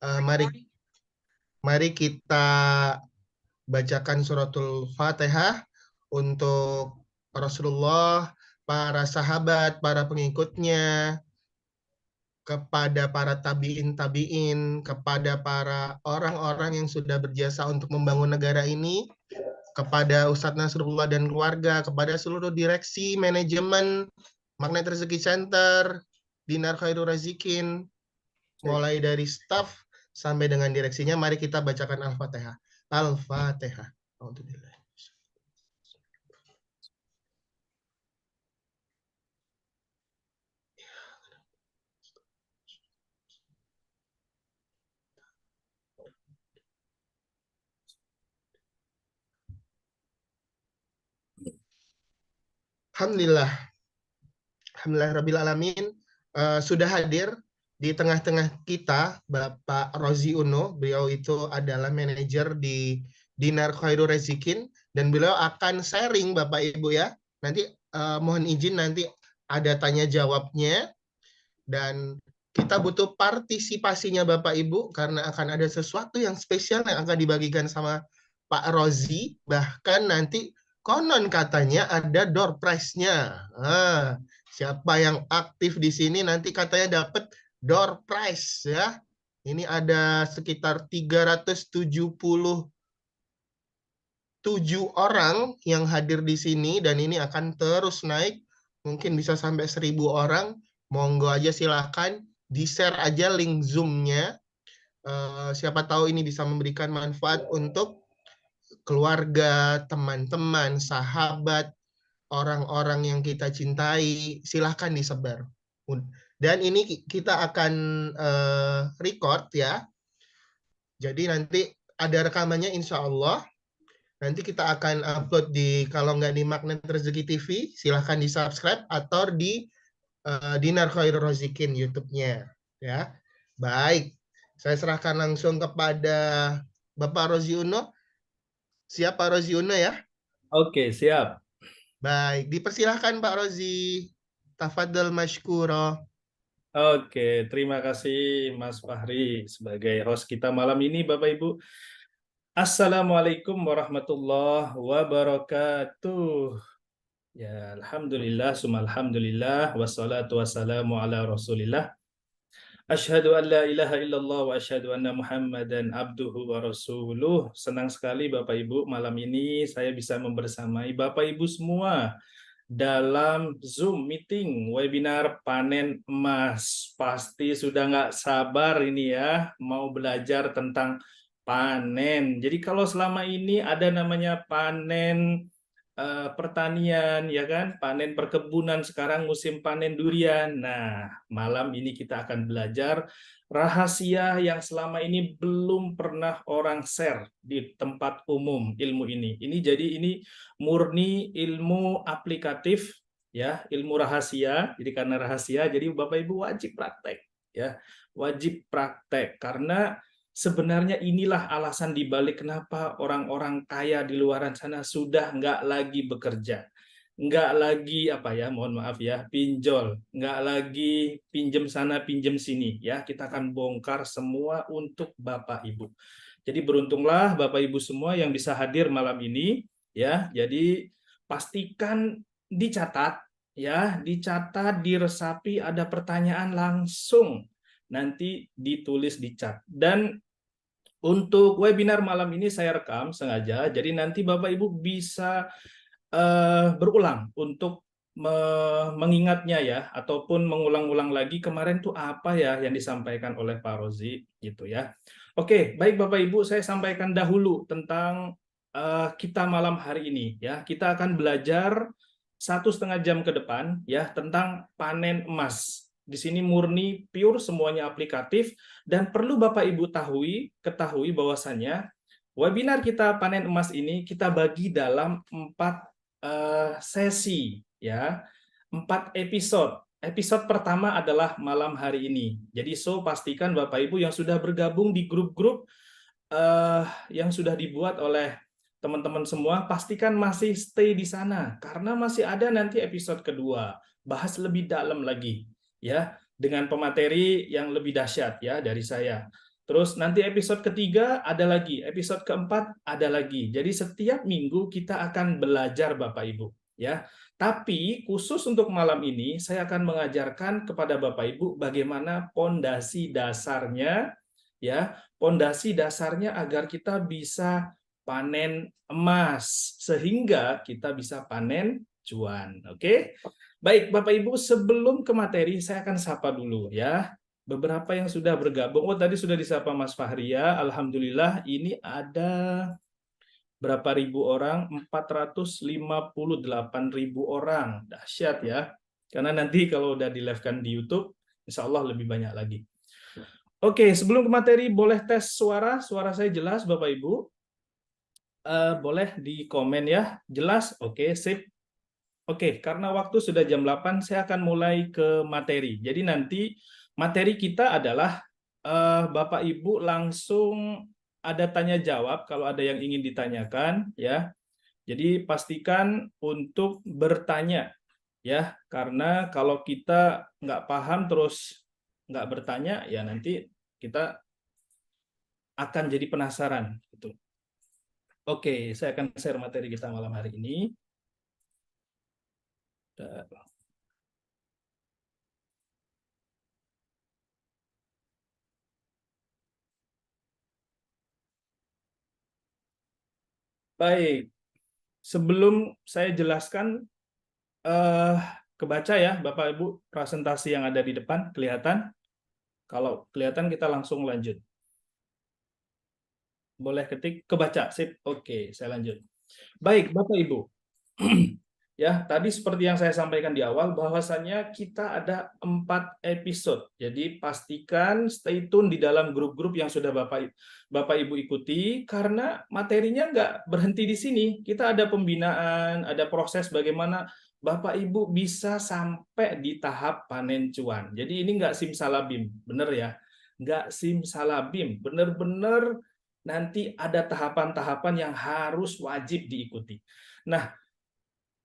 Mari mari kita bacakan suratul Fatihah untuk Rasulullah, para sahabat, para pengikutnya, kepada para tabiin, kepada para orang-orang yang sudah berjasa untuk membangun negara ini, kepada Ustadz Nasrullah dan keluarga, kepada seluruh direksi, manajemen, Magnet Rezeki Center, Dinar Khairul Razikin, mulai dari staff sampai dengan direksinya. Mari kita bacakan Al-Fatihah. Al-Fatihah. Alhamdulillah. Alhamdulillah Rabbil Alamin. Sudah hadir di tengah-tengah kita Bapak Rozi Uno. Beliau itu adalah manajer di Dinar Khairul Rezikin dan beliau akan sharing Bapak Ibu ya. Nanti mohon izin nanti ada tanya jawabnya dan kita butuh partisipasinya Bapak Ibu karena akan ada sesuatu yang spesial yang akan dibagikan sama Pak Rozi. Bahkan nanti konon katanya ada door prize-nya. Siapa yang aktif di sini nanti katanya dapat door prize ya. Ini ada sekitar 377 orang yang hadir di sini dan ini akan terus naik. Mungkin bisa sampai 1.000 orang. Monggo aja silakan di-share aja link Zoom-nya. Siapa tahu ini bisa memberikan manfaat untuk keluarga, teman-teman, sahabat, orang-orang yang kita cintai. Silahkan disebar. Dan ini kita akan record ya. Jadi nanti ada rekamannya insya Allah. Nanti kita akan upload di, kalau nggak di Magnet Rezeki TV, silahkan di subscribe atau di Dinar Khairul Rozikin YouTube-nya. Ya, baik. Saya serahkan langsung kepada Bapak Rozi Uno. Siap Pak Rozi Uno ya? Oke, siap. Baik, dipersilahkan Pak Rozi. Tafadhol mashkuro. Oke, terima kasih Mas Fahri sebagai host kita malam ini, Bapak Ibu. Assalamualaikum warahmatullahi wabarakatuh. Ya, alhamdulillah, alhamdulillah, wassalatu wassalamu ala Rasulillah. Asyhadu an la ilaha illallah wa asyhadu anna Muhammadan abduhu wa rasuluh. Senang sekali Bapak Ibu, malam ini saya bisa membersamai Bapak Ibu semua dalam Zoom meeting webinar panen emas. Pasti sudah nggak sabar ini ya, mau belajar tentang panen. Jadi kalau selama ini ada namanya panen pertanian, ya kan, panen perkebunan, sekarang musim panen durian. Nah, malam ini kita akan belajar rahasia yang selama ini belum pernah orang share di tempat umum ilmu ini. Ini murni ilmu aplikatif ya, ilmu rahasia. Jadi karena rahasia, jadi Bapak Ibu wajib praktek ya, wajib praktek karena sebenarnya inilah alasan dibalik kenapa orang-orang kaya di luar sana sudah nggak lagi bekerja, nggak lagi apa ya, mohon maaf ya, pinjol, nggak lagi pinjem sana pinjem sini ya. Kita akan bongkar semua untuk Bapak Ibu. Jadi beruntunglah Bapak Ibu semua yang bisa hadir malam ini ya. Jadi pastikan dicatat ya, dicatat, diresapi, ada pertanyaan langsung nanti ditulis di chat. Dan untuk webinar malam ini saya rekam sengaja, jadi nanti Bapak Ibu bisa berulang untuk mengingatnya ya, ataupun mengulang-ulang lagi kemarin tuh apa ya yang disampaikan oleh Pak Rozi gitu ya. Oke, baik Bapak Ibu, saya sampaikan dahulu tentang kita malam hari ini ya. Kita akan belajar 1,5 jam ke depan ya tentang panen emas. Di sini murni pure semuanya aplikatif dan perlu Bapak Ibu ketahui bahwasannya webinar kita panen emas ini kita bagi dalam 4 sesi ya, 4 episode. Episode pertama adalah malam hari ini. Jadi pastikan Bapak Ibu yang sudah bergabung di grup-grup yang sudah dibuat oleh teman-teman semua, pastikan masih stay di sana karena masih ada nanti episode kedua, bahas lebih dalam lagi ya, dengan pemateri yang lebih dahsyat ya dari saya. Terus nanti episode ketiga ada lagi, episode keempat ada lagi. Jadi setiap minggu kita akan belajar Bapak Ibu, ya. Tapi khusus untuk malam ini saya akan mengajarkan kepada Bapak Ibu bagaimana pondasi dasarnya, ya, pondasi dasarnya agar kita bisa panen emas sehingga kita bisa panen cuan. Oke? Baik, Bapak Ibu, sebelum ke materi saya akan sapa dulu ya beberapa yang sudah bergabung. Oh, tadi sudah disapa Mas Fahri ya. Alhamdulillah ini ada berapa ribu orang? 458.000 orang. Dahsyat ya. Karena nanti kalau udah di-live-kan di YouTube, insya Allah lebih banyak lagi. Oke, sebelum ke materi, boleh tes suara? Suara saya jelas, Bapak Ibu? Boleh di komen ya. Jelas? Oke, sip. Oke, karena waktu sudah jam 8, saya akan mulai ke materi. Jadi nanti materi kita adalah Bapak Ibu langsung ada tanya jawab kalau ada yang ingin ditanyakan ya. Jadi pastikan untuk bertanya ya, karena kalau kita nggak paham terus nggak bertanya ya nanti kita akan jadi penasaran gitu. Oke, saya akan share materi kita malam hari ini. Baik, sebelum saya jelaskan, kebaca ya Bapak Ibu presentasi yang ada di depan, kelihatan? Kalau kelihatan kita langsung lanjut. Boleh ketik, kebaca, sip. Oke, saya lanjut. Baik, Bapak Ibu. Ya, tadi seperti yang saya sampaikan di awal, bahwasannya kita ada 4 episode. Jadi pastikan stay tune di dalam grup-grup yang sudah Bapak Ibu ikuti, karena materinya nggak berhenti di sini. Kita ada pembinaan, ada proses bagaimana Bapak Ibu bisa sampai di tahap panen cuan. Jadi ini nggak simsalabim, bener ya? Nggak simsalabim, bener-bener nanti ada tahapan-tahapan yang harus wajib diikuti. Nah,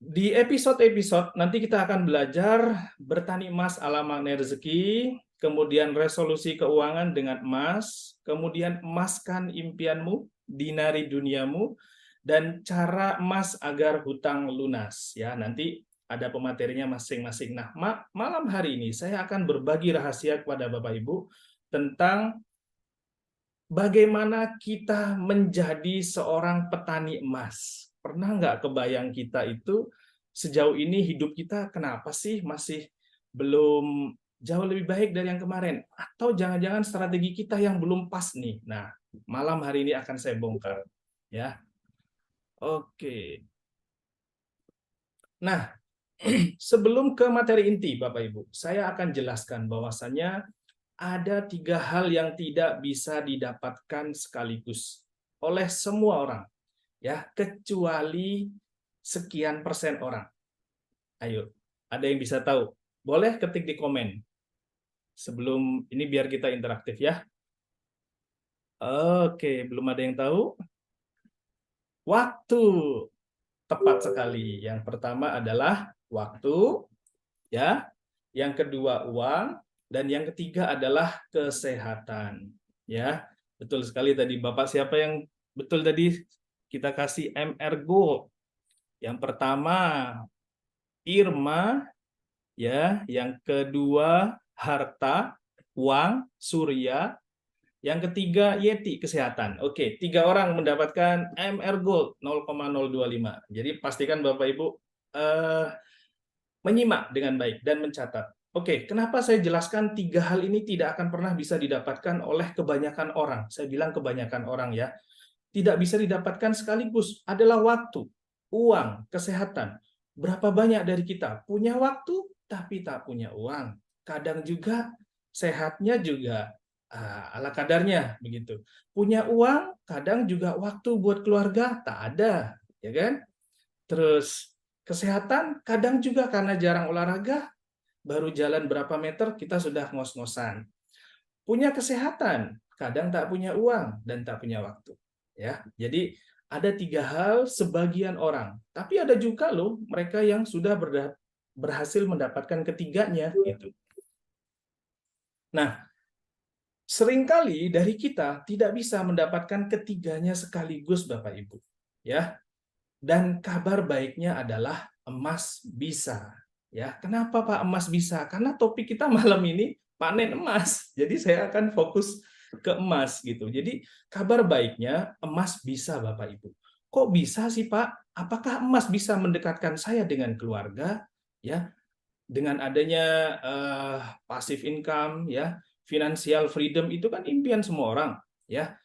di episode-episode nanti kita akan belajar bertani emas ala makna rezeki, kemudian resolusi keuangan dengan emas, kemudian emaskan impianmu, dinari duniamu, dan cara emas agar hutang lunas. Ya, nanti ada pematerinya masing-masing. Nah, malam hari ini saya akan berbagi rahasia kepada Bapak Ibu tentang bagaimana kita menjadi seorang petani emas. Pernah nggak kebayang kita itu sejauh ini hidup kita kenapa sih masih belum jauh lebih baik dari yang kemarin? Atau jangan-jangan strategi kita yang belum pas nih? Nah, malam hari ini akan saya bongkar. Ya, oke. Nah, sebelum ke materi inti, Bapak Ibu, saya akan jelaskan bahwasannya ada 3 hal yang tidak bisa didapatkan sekaligus oleh semua orang, ya, kecuali sekian persen orang. Ayo, ada yang bisa tahu? Boleh ketik di komen. Sebelum ini biar kita interaktif ya. Oke, belum ada yang tahu? Waktu. Tepat sekali. Yang pertama adalah waktu, ya. Yang kedua uang, dan yang ketiga adalah kesehatan. Ya, betul sekali tadi Bapak. Siapa yang betul tadi kita kasih MR Gold? Yang pertama Irma, ya. Yang kedua harta, uang, surya. Yang ketiga Yeti, kesehatan. Oke, 3 orang mendapatkan MR Gold 0,025. Jadi pastikan Bapak Ibu menyimak dengan baik dan mencatat. Oke, kenapa saya jelaskan 3 hal ini tidak akan pernah bisa didapatkan oleh kebanyakan orang? Saya bilang kebanyakan orang ya. Tidak bisa didapatkan sekaligus adalah waktu, uang, kesehatan. Berapa banyak dari kita punya waktu tapi tak punya uang. Kadang juga sehatnya juga ala kadarnya begitu. Punya uang, kadang juga waktu buat keluarga tak ada, ya kan? Terus kesehatan kadang juga karena jarang olahraga, baru jalan berapa meter kita sudah ngos-ngosan. Punya kesehatan, kadang tak punya uang dan tak punya waktu. Ya, jadi ada 3 hal sebagian orang. Tapi ada juga loh mereka yang sudah berhasil mendapatkan ketiganya gitu. Nah, Seringkali dari kita tidak bisa mendapatkan ketiganya sekaligus, Bapak Ibu. Ya. Dan kabar baiknya adalah emas bisa. Ya, kenapa Pak emas bisa? Karena topik kita malam ini panen emas. Jadi saya akan fokus ke emas gitu. Jadi kabar baiknya emas bisa, Bapak Ibu. Kok bisa sih Pak? Apakah emas bisa mendekatkan saya dengan keluarga? Ya, dengan adanya passive income, ya, financial freedom itu kan impian semua orang, ya.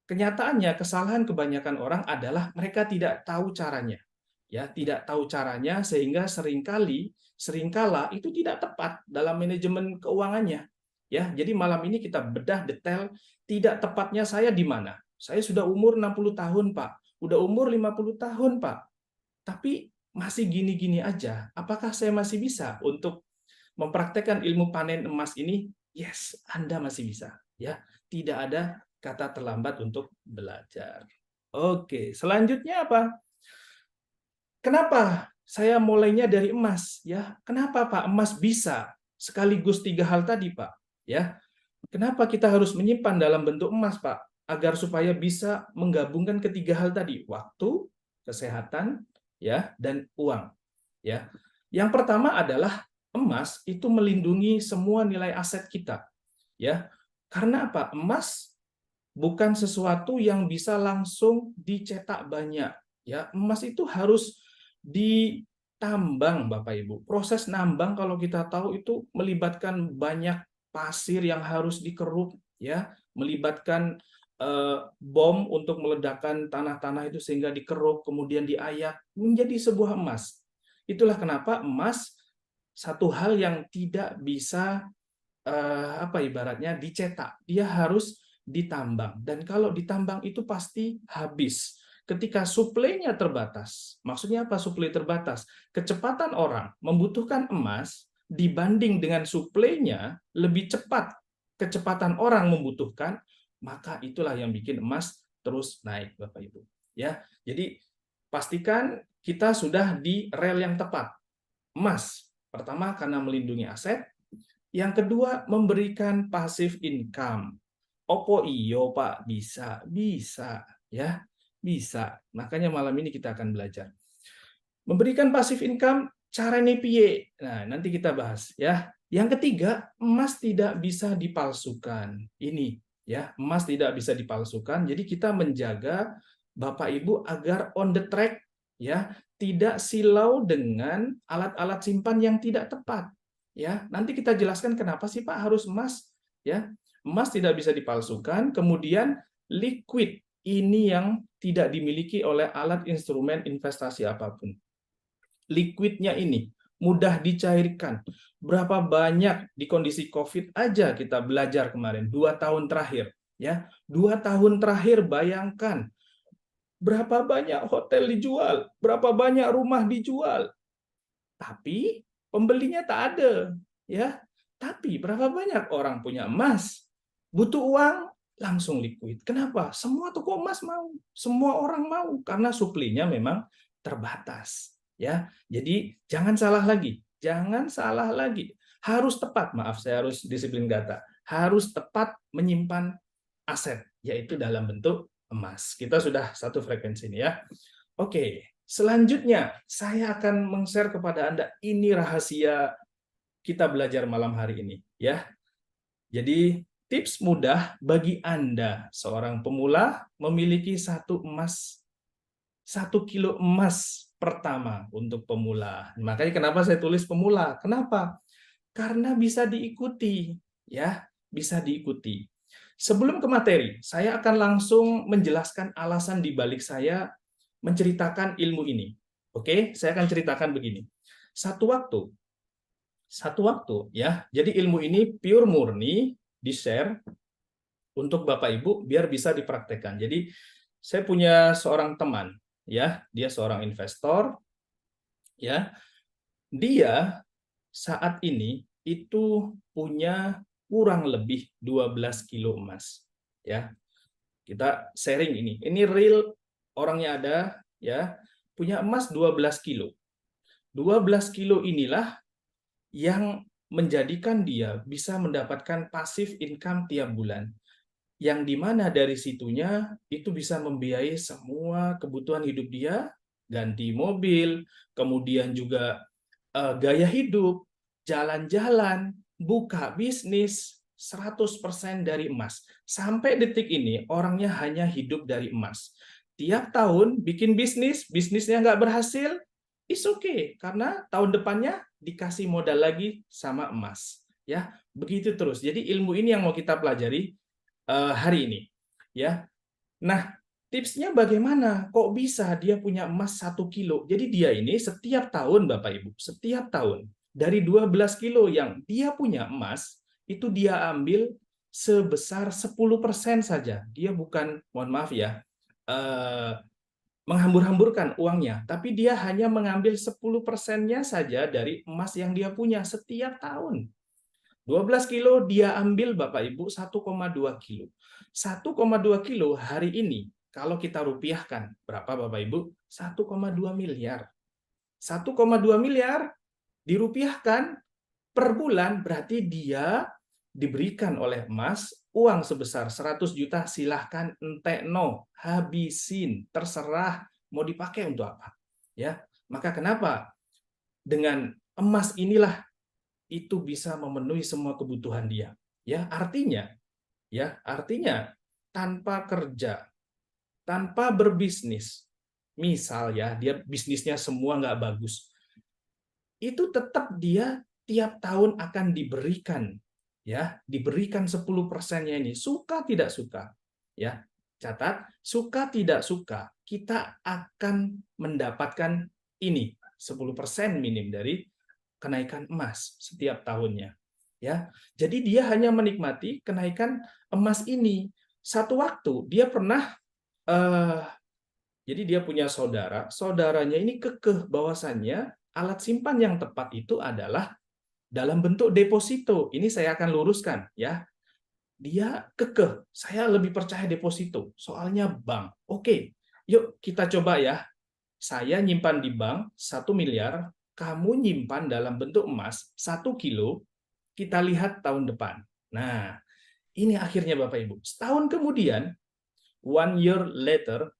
Kenyataannya kesalahan kebanyakan orang adalah mereka tidak tahu caranya, ya, tidak tahu caranya sehingga seringkala itu tidak tepat dalam manajemen keuangannya, ya. Jadi malam ini kita bedah detail tidak tepatnya saya di mana. Saya sudah umur 60 tahun, Pak. Udah umur 50 tahun, Pak. Tapi masih gini-gini aja. Apakah saya masih bisa untuk mempraktekkan ilmu panen emas ini? Yes, Anda masih bisa, ya. Tidak ada kata terlambat untuk belajar. Oke, selanjutnya apa? Kenapa saya mulainya dari emas, ya? Kenapa Pak emas bisa sekaligus 3 hal tadi, Pak? Ya. Kenapa kita harus menyimpan dalam bentuk emas, Pak? Agar supaya bisa menggabungkan ketiga hal tadi, waktu, kesehatan, ya, dan uang, ya. Yang pertama adalah emas itu melindungi semua nilai aset kita, ya. Karena apa? Emas bukan sesuatu yang bisa langsung dicetak banyak, ya. Emas itu harus ditambang, Bapak Ibu. Proses nambang kalau kita tahu itu melibatkan banyak pasir yang harus dikeruk, ya, melibatkan bom untuk meledakkan tanah-tanah itu sehingga dikeruk kemudian diayak menjadi sebuah emas. Itulah kenapa emas satu hal yang tidak bisa ibaratnya dicetak, dia harus ditambang. Dan kalau ditambang itu pasti habis. Ketika suplainya terbatas, maksudnya apa suplai terbatas? Kecepatan orang membutuhkan emas dibanding dengan suplainya lebih cepat kecepatan orang membutuhkan, maka itulah yang bikin emas terus naik, Bapak Ibu. Ya, jadi pastikan kita sudah di rel yang tepat. Emas, pertama karena melindungi aset, yang kedua, memberikan passive income. Opo iyo, Pak? Bisa, bisa, ya, bisa. Makanya malam ini kita akan belajar. Memberikan passive income, caranya piye? Nah, nanti kita bahas, ya. Yang ketiga, emas tidak bisa dipalsukan. Ini, ya, emas tidak bisa dipalsukan. Jadi kita menjaga Bapak Ibu agar on the track, ya, tidak silau dengan alat-alat simpan yang tidak tepat. Ya, nanti kita jelaskan kenapa sih Pak harus emas, ya. Emas tidak bisa dipalsukan, kemudian liquid ini yang tidak dimiliki oleh alat instrumen investasi apapun. Liquidnya ini mudah dicairkan. Berapa banyak di kondisi COVID aja kita belajar kemarin 2 tahun terakhir, ya. 2 tahun terakhir bayangkan berapa banyak hotel dijual, berapa banyak rumah dijual, tapi pembelinya tak ada, ya. Tapi berapa banyak orang punya emas, butuh uang, langsung liquid. Kenapa? Semua toko emas mau, semua orang mau karena suplainya memang terbatas, ya. Jadi jangan salah lagi, jangan salah lagi. Harus tepat, maaf saya harus disiplin data. Harus tepat menyimpan aset, yaitu dalam bentuk emas. Kita sudah satu frekuensi ini ya. Oke, selanjutnya saya akan meng-share kepada Anda ini rahasia kita belajar malam hari ini ya. Jadi tips mudah bagi Anda seorang pemula memiliki 1 kilo emas pertama untuk pemula. Makanya kenapa saya tulis pemula? Kenapa? Karena bisa diikuti ya, bisa diikuti. Sebelum ke materi, saya akan langsung menjelaskan alasan di balik saya menceritakan ilmu ini. Oke, saya akan ceritakan begini. Satu waktu ya. Jadi ilmu ini pure murni di-share untuk Bapak Ibu biar bisa dipraktekkan. Jadi saya punya seorang teman ya, dia seorang investor ya. Dia saat ini itu punya kurang lebih 12 kilo emas ya. Kita sharing ini. Ini real orangnya ada ya, punya emas 12 kilo. 12 kilo inilah yang menjadikan dia bisa mendapatkan passive income tiap bulan. Yang dimana dari situnya itu bisa membiayai semua kebutuhan hidup dia, ganti mobil, kemudian juga gaya hidup, jalan-jalan, buka bisnis, 100% dari emas. Sampai detik ini orangnya hanya hidup dari emas. Tiap tahun bikin bisnis, bisnisnya nggak berhasil, it's okay, karena tahun depannya dikasih modal lagi sama emas. Ya, begitu terus. Jadi ilmu ini yang mau kita pelajari hari ini. Ya, nah, tipsnya bagaimana? Kok bisa dia punya emas 1 kilo? Jadi dia ini setiap tahun, Bapak Ibu, setiap tahun dari 12 kilo yang dia punya emas, itu dia ambil sebesar 10% saja. Dia bukan, mohon maaf ya, eh, menghambur-hamburkan uangnya, tapi dia hanya mengambil 10%-nya saja dari emas yang dia punya setiap tahun. 12 kilo dia ambil Bapak Ibu 1,2 kilo. 1,2 kilo hari ini kalau kita rupiahkan berapa Bapak Ibu? 1,2 miliar. 1,2 miliar dirupiahkan per bulan berarti dia diberikan oleh emas uang sebesar 100 juta, silahkan entekno, habisin, terserah mau dipakai untuk apa. Ya, maka kenapa dengan emas inilah itu bisa memenuhi semua kebutuhan dia. Ya, artinya tanpa kerja, tanpa berbisnis, misal ya dia bisnisnya semua nggak bagus, itu tetap dia tiap tahun akan diberikan 10%-nya ini, suka tidak suka. Ya, catat, suka tidak suka, kita akan mendapatkan ini 10% minim dari kenaikan emas setiap tahunnya. Ya, jadi dia hanya menikmati kenaikan emas ini. Satu waktu dia pernah jadi dia punya saudara, saudaranya ini kekeh bahwasannya alat simpan yang tepat itu adalah dalam bentuk deposito. Ini saya akan luruskan ya. Dia kekeh, saya lebih percaya deposito, soalnya bank. Oke, yuk kita coba ya. Saya nyimpan di bank 1 miliar, kamu nyimpan dalam bentuk emas 1 kilo, kita lihat tahun depan. Nah, ini akhirnya Bapak Ibu. Setahun kemudian, 1 year later,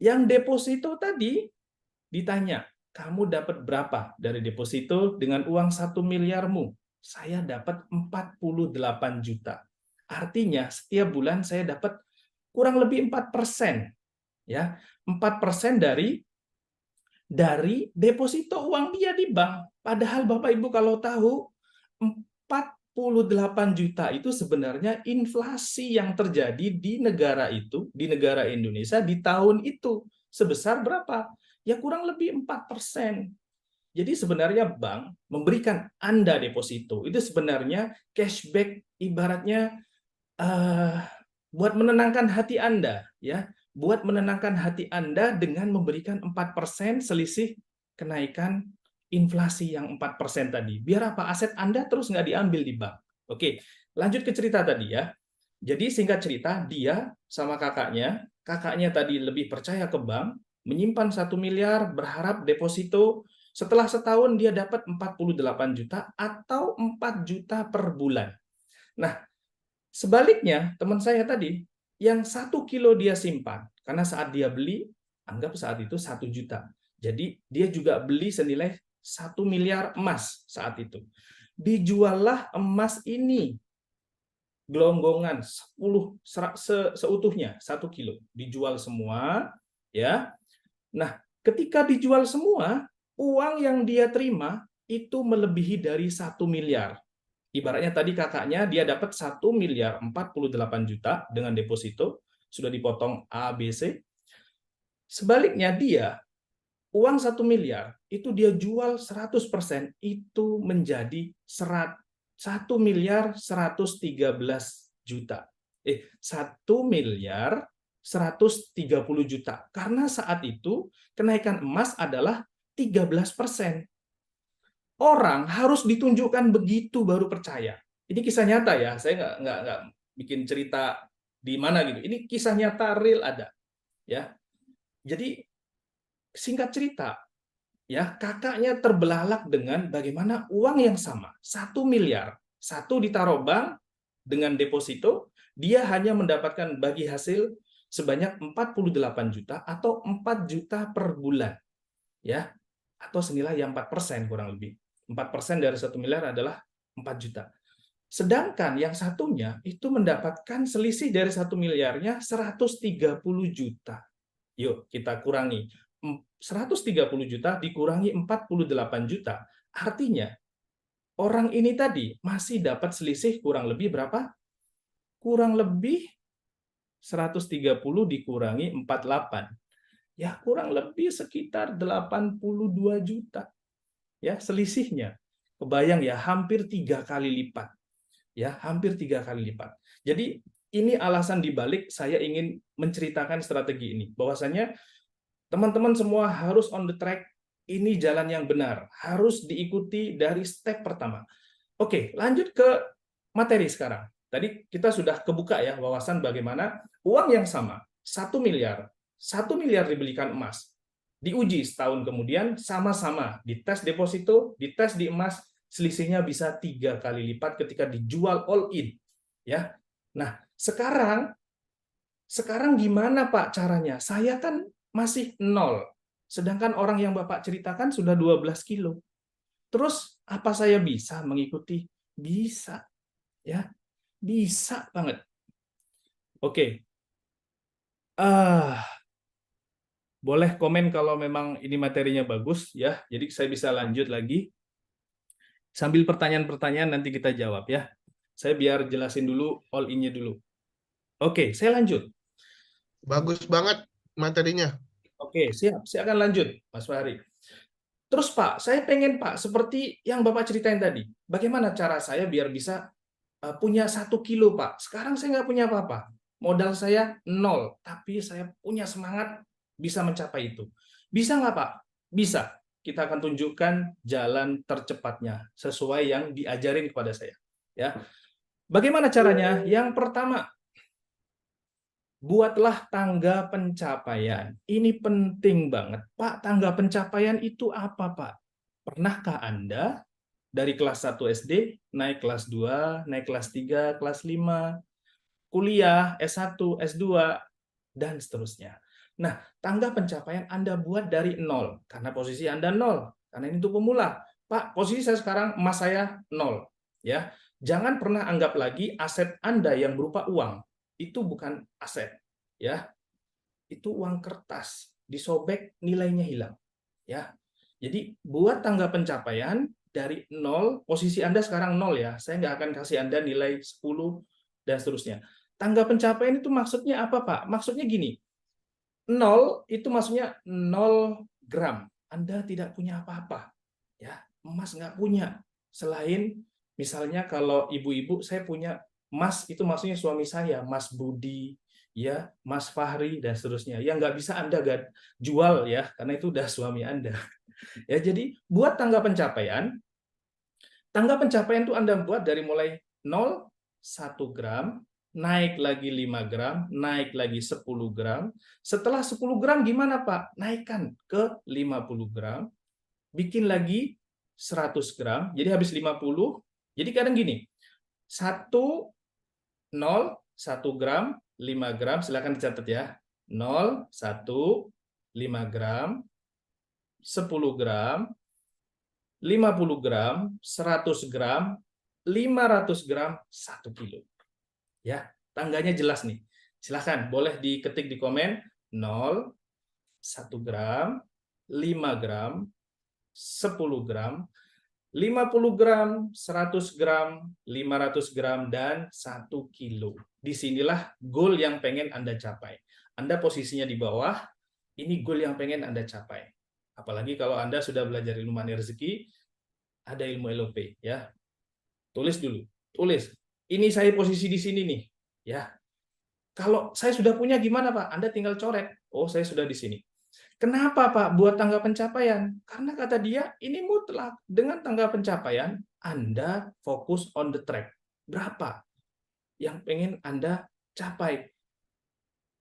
yang deposito tadi ditanya, kamu dapat berapa dari deposito dengan uang 1 miliarmu? Saya dapat 48 juta. Artinya setiap bulan saya dapat kurang lebih 4%. Ya, 4% dari deposito uang dia di bank. Padahal Bapak Ibu kalau tahu 48 juta itu sebenarnya inflasi yang terjadi di negara itu, di negara Indonesia di tahun itu sebesar berapa? Ya kurang lebih 4%. Jadi sebenarnya bank memberikan Anda deposito itu sebenarnya cashback, ibaratnya buat menenangkan hati Anda, ya, buat menenangkan hati Anda dengan memberikan 4% selisih kenaikan inflasi yang 4% tadi. Biar apa? Aset Anda terus nggak diambil di bank. Oke, lanjut ke cerita tadi ya. Jadi singkat cerita, dia sama kakaknya tadi lebih percaya ke bank, menyimpan 1 miliar, berharap deposito, setelah setahun dia dapat 48 juta atau 4 juta per bulan. Nah, sebaliknya, teman saya tadi, yang 1 kilo dia simpan, karena saat dia beli, anggap saat itu 1 juta. Jadi dia juga beli senilai 1 miliar emas saat itu. Dijuallah emas ini, gelonggongan 10 seutuhnya 1 kilo. Dijual semua, ya. Nah, ketika dijual semua, uang yang dia terima itu melebihi dari 1 miliar. Ibaratnya tadi kakaknya dia dapat 1 miliar 48 juta dengan deposito, sudah dipotong A, B, C. Sebaliknya dia, uang 1 miliar, itu dia jual 100%, itu menjadi 1 miliar 113 juta. 1 miliar 130 juta. Karena saat itu kenaikan emas adalah 13%. Orang harus ditunjukkan begitu baru percaya. Ini kisah nyata ya, saya nggak bikin cerita di mana gitu. Ini kisah nyata real ada, ya. Jadi singkat cerita, ya, kakaknya terbelalak dengan bagaimana uang yang sama, 1 miliar, satu ditaruh bank dengan deposito, dia hanya mendapatkan bagi hasil sebanyak 48 juta atau 4 juta per bulan, ya, atau senilai yang 4% kurang lebih. 4% dari 1 miliar adalah 4 juta. Sedangkan yang satunya itu mendapatkan selisih dari 1 miliarnya 130 juta. Yuk kita kurangi. 130 juta dikurangi 48 juta. Artinya orang ini tadi masih dapat selisih kurang lebih berapa? Kurang lebih 130 dikurangi 48. Ya kurang lebih sekitar 82 juta. Ya selisihnya. Kebayang ya, hampir 3 kali lipat. Ya, hampir 3 kali lipat. Jadi ini alasan dibalik saya ingin menceritakan strategi ini. Bahwasanya teman-teman semua harus on the track. Ini jalan yang benar. Harus diikuti dari step pertama. Oke, lanjut ke materi sekarang. Tadi kita sudah kebuka ya wawasan bagaimana uang yang sama, 1 miliar, 1 miliar dibelikan emas. Diuji setahun kemudian sama-sama dites deposito, dites di emas, selisihnya bisa 3 kali lipat ketika dijual all in. Ya. Nah, sekarang gimana Pak caranya? Saya kan masih 0. Sedangkan orang yang Bapak ceritakan sudah 12 kilo. Terus apa saya bisa mengikuti? Bisa, ya. Bisa banget. Oke. Boleh komen kalau memang ini materinya bagus ya. Jadi saya bisa lanjut lagi. Sambil pertanyaan-pertanyaan nanti kita jawab ya. Saya biar jelasin dulu all in-nya dulu. Oke, saya lanjut. Bagus banget materinya. Oke, siap. Saya akan lanjut, Mas Fahri. Terus Pak, saya pengen Pak, seperti yang Bapak ceritain tadi. Bagaimana cara saya biar bisa punya 1 kilo Pak? Sekarang saya nggak punya apa-apa. Modal saya 0, tapi saya punya semangat bisa mencapai itu. Bisa nggak Pak? Bisa. Kita akan tunjukkan jalan tercepatnya sesuai yang diajarin kepada saya. Ya, bagaimana caranya? Yang pertama, buatlah tangga pencapaian. Ini penting banget. Pak, tangga pencapaian itu apa, Pak? Pernahkah Anda dari kelas 1 SD naik kelas 2, naik kelas 3, kelas 5, kuliah, S1, S2, dan seterusnya. Nah, tangga pencapaian Anda buat dari 0, karena posisi Anda 0, karena ini untuk pemula. Pak, posisi saya sekarang, emas saya 0. Ya, jangan pernah anggap lagi aset Anda yang berupa uang. Itu bukan aset. Ya, itu uang kertas. Disobek, nilainya hilang. Ya, jadi buat tangga pencapaian dari 0, posisi Anda sekarang 0 ya. Saya nggak akan kasih Anda nilai 10 dan seterusnya. Tangga pencapaian itu maksudnya apa, Pak? Maksudnya gini, 0 itu maksudnya 0 gram. Anda tidak punya apa-apa. Ya, emas nggak punya. Selain misalnya kalau ibu-ibu, saya punya emas, itu maksudnya suami saya, Mas Budi, ya, Mas Fahri, dan seterusnya. Yang nggak bisa Anda jual ya, karena itu udah suami Anda. Ya, jadi buat tangga pencapaian itu Anda buat dari mulai 0, 1 gram, naik lagi 5 gram, naik lagi 10 gram. Setelah 10 gram gimana Pak? Naikkan ke 50 gram, bikin lagi 100 gram, jadi habis 50. Jadi kadang gini, 1, 0, 1 gram, 5 gram, silakan dicatat ya. 0, 1, 5 gram, 10 gram, 50 gram, 100 gram, 500 gram, 1 kilo. Ya, tangganya jelas nih. Silahkan, boleh diketik di komen 0, 1 gram, 5 gram, 10 gram, 50 gram, 100 gram, 500 gram, dan 1 kilo. Disinilah goal yang pengen Anda capai. Anda posisinya di bawah, ini goal yang pengen Anda capai. Apalagi kalau Anda sudah belajar ilmu money rezeki, ada ilmu LOP ya. Tulis dulu, tulis. Ini saya posisi di sini nih, ya. Kalau saya sudah punya gimana Pak? Anda tinggal coret. Oh, saya sudah di sini. Kenapa Pak buat tangga pencapaian? Karena kata dia, ini mutlak. Dengan tangga pencapaian, Anda fokus on the track. Berapa yang pengen Anda capai?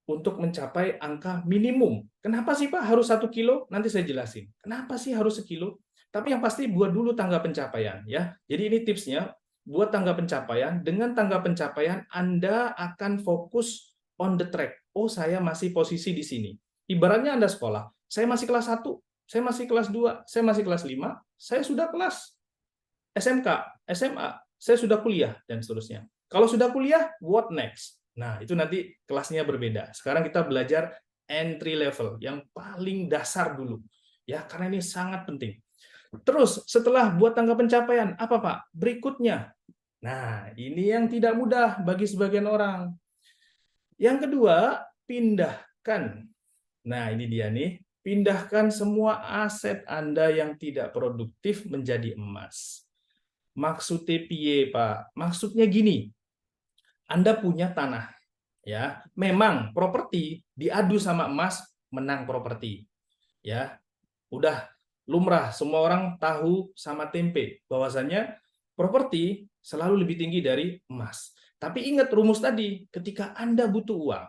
untuk mencapai angka minimum. Kenapa sih Pak harus 1 kilo? Nanti saya jelasin. Kenapa sih harus sekilo? Tapi yang pasti buat dulu tangga pencapaian ya. Jadi ini tipsnya, buat tangga pencapaian. Dengan tangga pencapaian Anda akan fokus on the track. Oh, saya masih posisi di sini. Ibaratnya Anda sekolah, saya masih kelas 1, saya masih kelas 2, saya masih kelas 5, saya sudah kelas SMK, SMA, saya sudah kuliah, dan seterusnya. Kalau sudah kuliah, what next? Nah, itu nanti kelasnya berbeda. Sekarang kita belajar entry level, yang paling dasar dulu. Ya, karena ini sangat penting. Terus, setelah buat tangga pencapaian, apa Pak? Berikutnya. Nah, ini yang tidak mudah bagi sebagian orang. Yang kedua, pindahkan. Nah, ini dia nih. Pindahkan semua aset Anda yang tidak produktif menjadi emas. Maksudnya piye, Pak? Maksudnya gini, Anda punya tanah, ya. Memang properti diadu sama emas menang properti, ya. Udah lumrah, semua orang tahu sama tempe bahwasannya properti selalu lebih tinggi dari emas. Tapi ingat rumus tadi, ketika Anda butuh uang,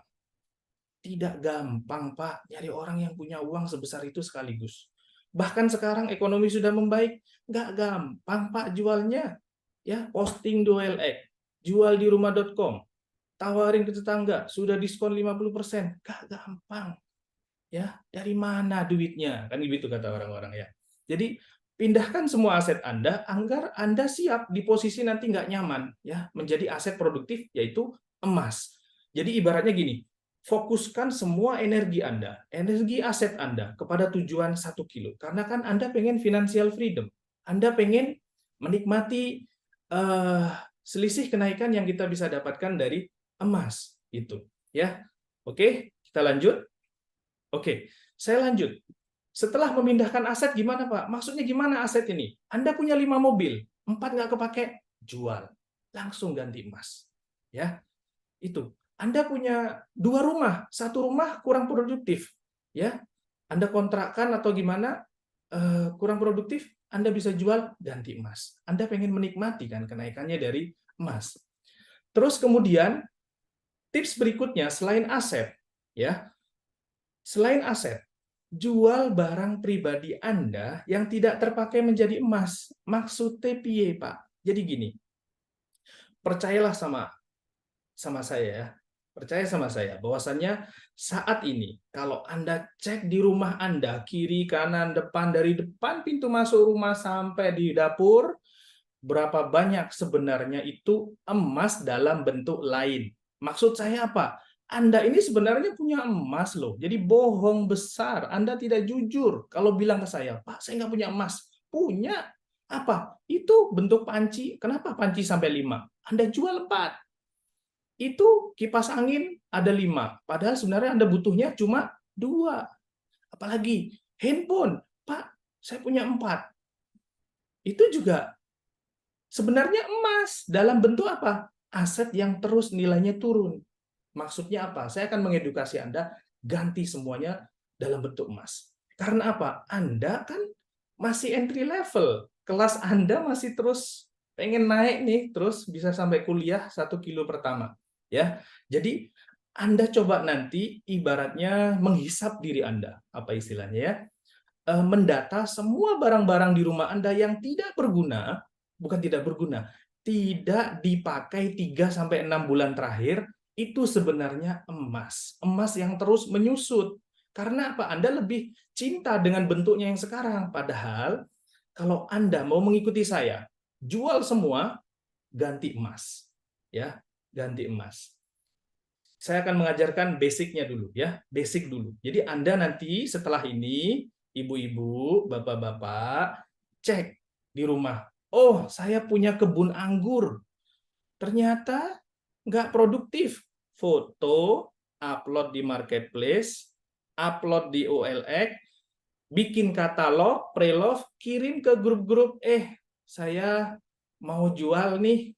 tidak gampang, Pak, nyari orang yang punya uang sebesar itu sekaligus. Bahkan sekarang ekonomi sudah membaik, nggak gampang, Pak, jualnya. Ya, posting di OLX, jual di rumah.com, tawarin ke tetangga, sudah diskon 50%. Nggak gampang. Ya, dari mana duitnya? Kan begitu kata orang-orang ya. Jadi, pindahkan semua aset Anda agar Anda siap di posisi nanti nggak nyaman, ya, menjadi aset produktif, yaitu emas. Jadi ibaratnya gini, fokuskan semua energi Anda, energi aset Anda kepada tujuan 1 kilo. Karena kan Anda pengen financial freedom. Anda pengen menikmati selisih kenaikan yang kita bisa dapatkan dari emas. Itu. Ya. Oke, kita lanjut. Oke, saya lanjut. Setelah memindahkan aset gimana Pak? Maksudnya gimana aset ini? Anda punya 5 mobil, 4 nggak kepake, jual. Langsung ganti emas. Ya, itu. Anda punya 2 rumah, 1 rumah kurang produktif. Ya, Anda kontrakkan atau gimana, kurang produktif, Anda bisa jual, ganti emas. Anda pengen menikmati kan kenaikannya dari emas. Terus kemudian, tips berikutnya, selain aset, ya, selain aset, jual barang pribadi Anda yang tidak terpakai menjadi emas. Maksudnya piye, Pak? Jadi gini, percayalah sama saya ya. Percaya sama saya bahwasannya saat ini kalau Anda cek di rumah Anda, kiri, kanan, depan, dari depan pintu masuk rumah sampai di dapur, berapa banyak sebenarnya itu emas dalam bentuk lain. Maksud saya apa? Anda ini sebenarnya punya emas loh. Jadi bohong besar. Anda tidak jujur kalau bilang ke saya, Pak, saya nggak punya emas. Punya. Apa? Itu bentuk panci. Kenapa panci sampai 5? Anda jual 4. Itu kipas angin ada 5. Padahal sebenarnya Anda butuhnya cuma 2. Apalagi handphone. Pak, saya punya 4. Itu juga sebenarnya emas dalam bentuk apa? Aset yang terus nilainya turun. Maksudnya apa? Saya akan mengedukasi Anda ganti semuanya dalam bentuk emas. Karena apa? Anda kan masih entry level. Kelas Anda masih terus pengen naik nih, terus bisa sampai kuliah 1 kilo pertama. Ya. Jadi Anda coba nanti ibaratnya menghisap diri Anda. Apa istilahnya ya? Mendata semua barang-barang di rumah Anda yang tidak berguna, bukan tidak berguna, tidak dipakai 3-6 bulan terakhir, itu sebenarnya emas. Emas yang terus menyusut. Karena apa? Anda lebih cinta dengan bentuknya yang sekarang. Padahal kalau Anda mau mengikuti saya, jual semua, ganti emas. Ya, ganti emas. Saya akan mengajarkan basicnya dulu ya, basic dulu. Jadi Anda nanti setelah ini, ibu-ibu, bapak-bapak, cek di rumah. Oh, saya punya kebun anggur. Ternyata nggak produktif. Foto, upload di marketplace, upload di OLX, bikin katalog, pre-love, kirim ke grup-grup. Saya mau jual nih,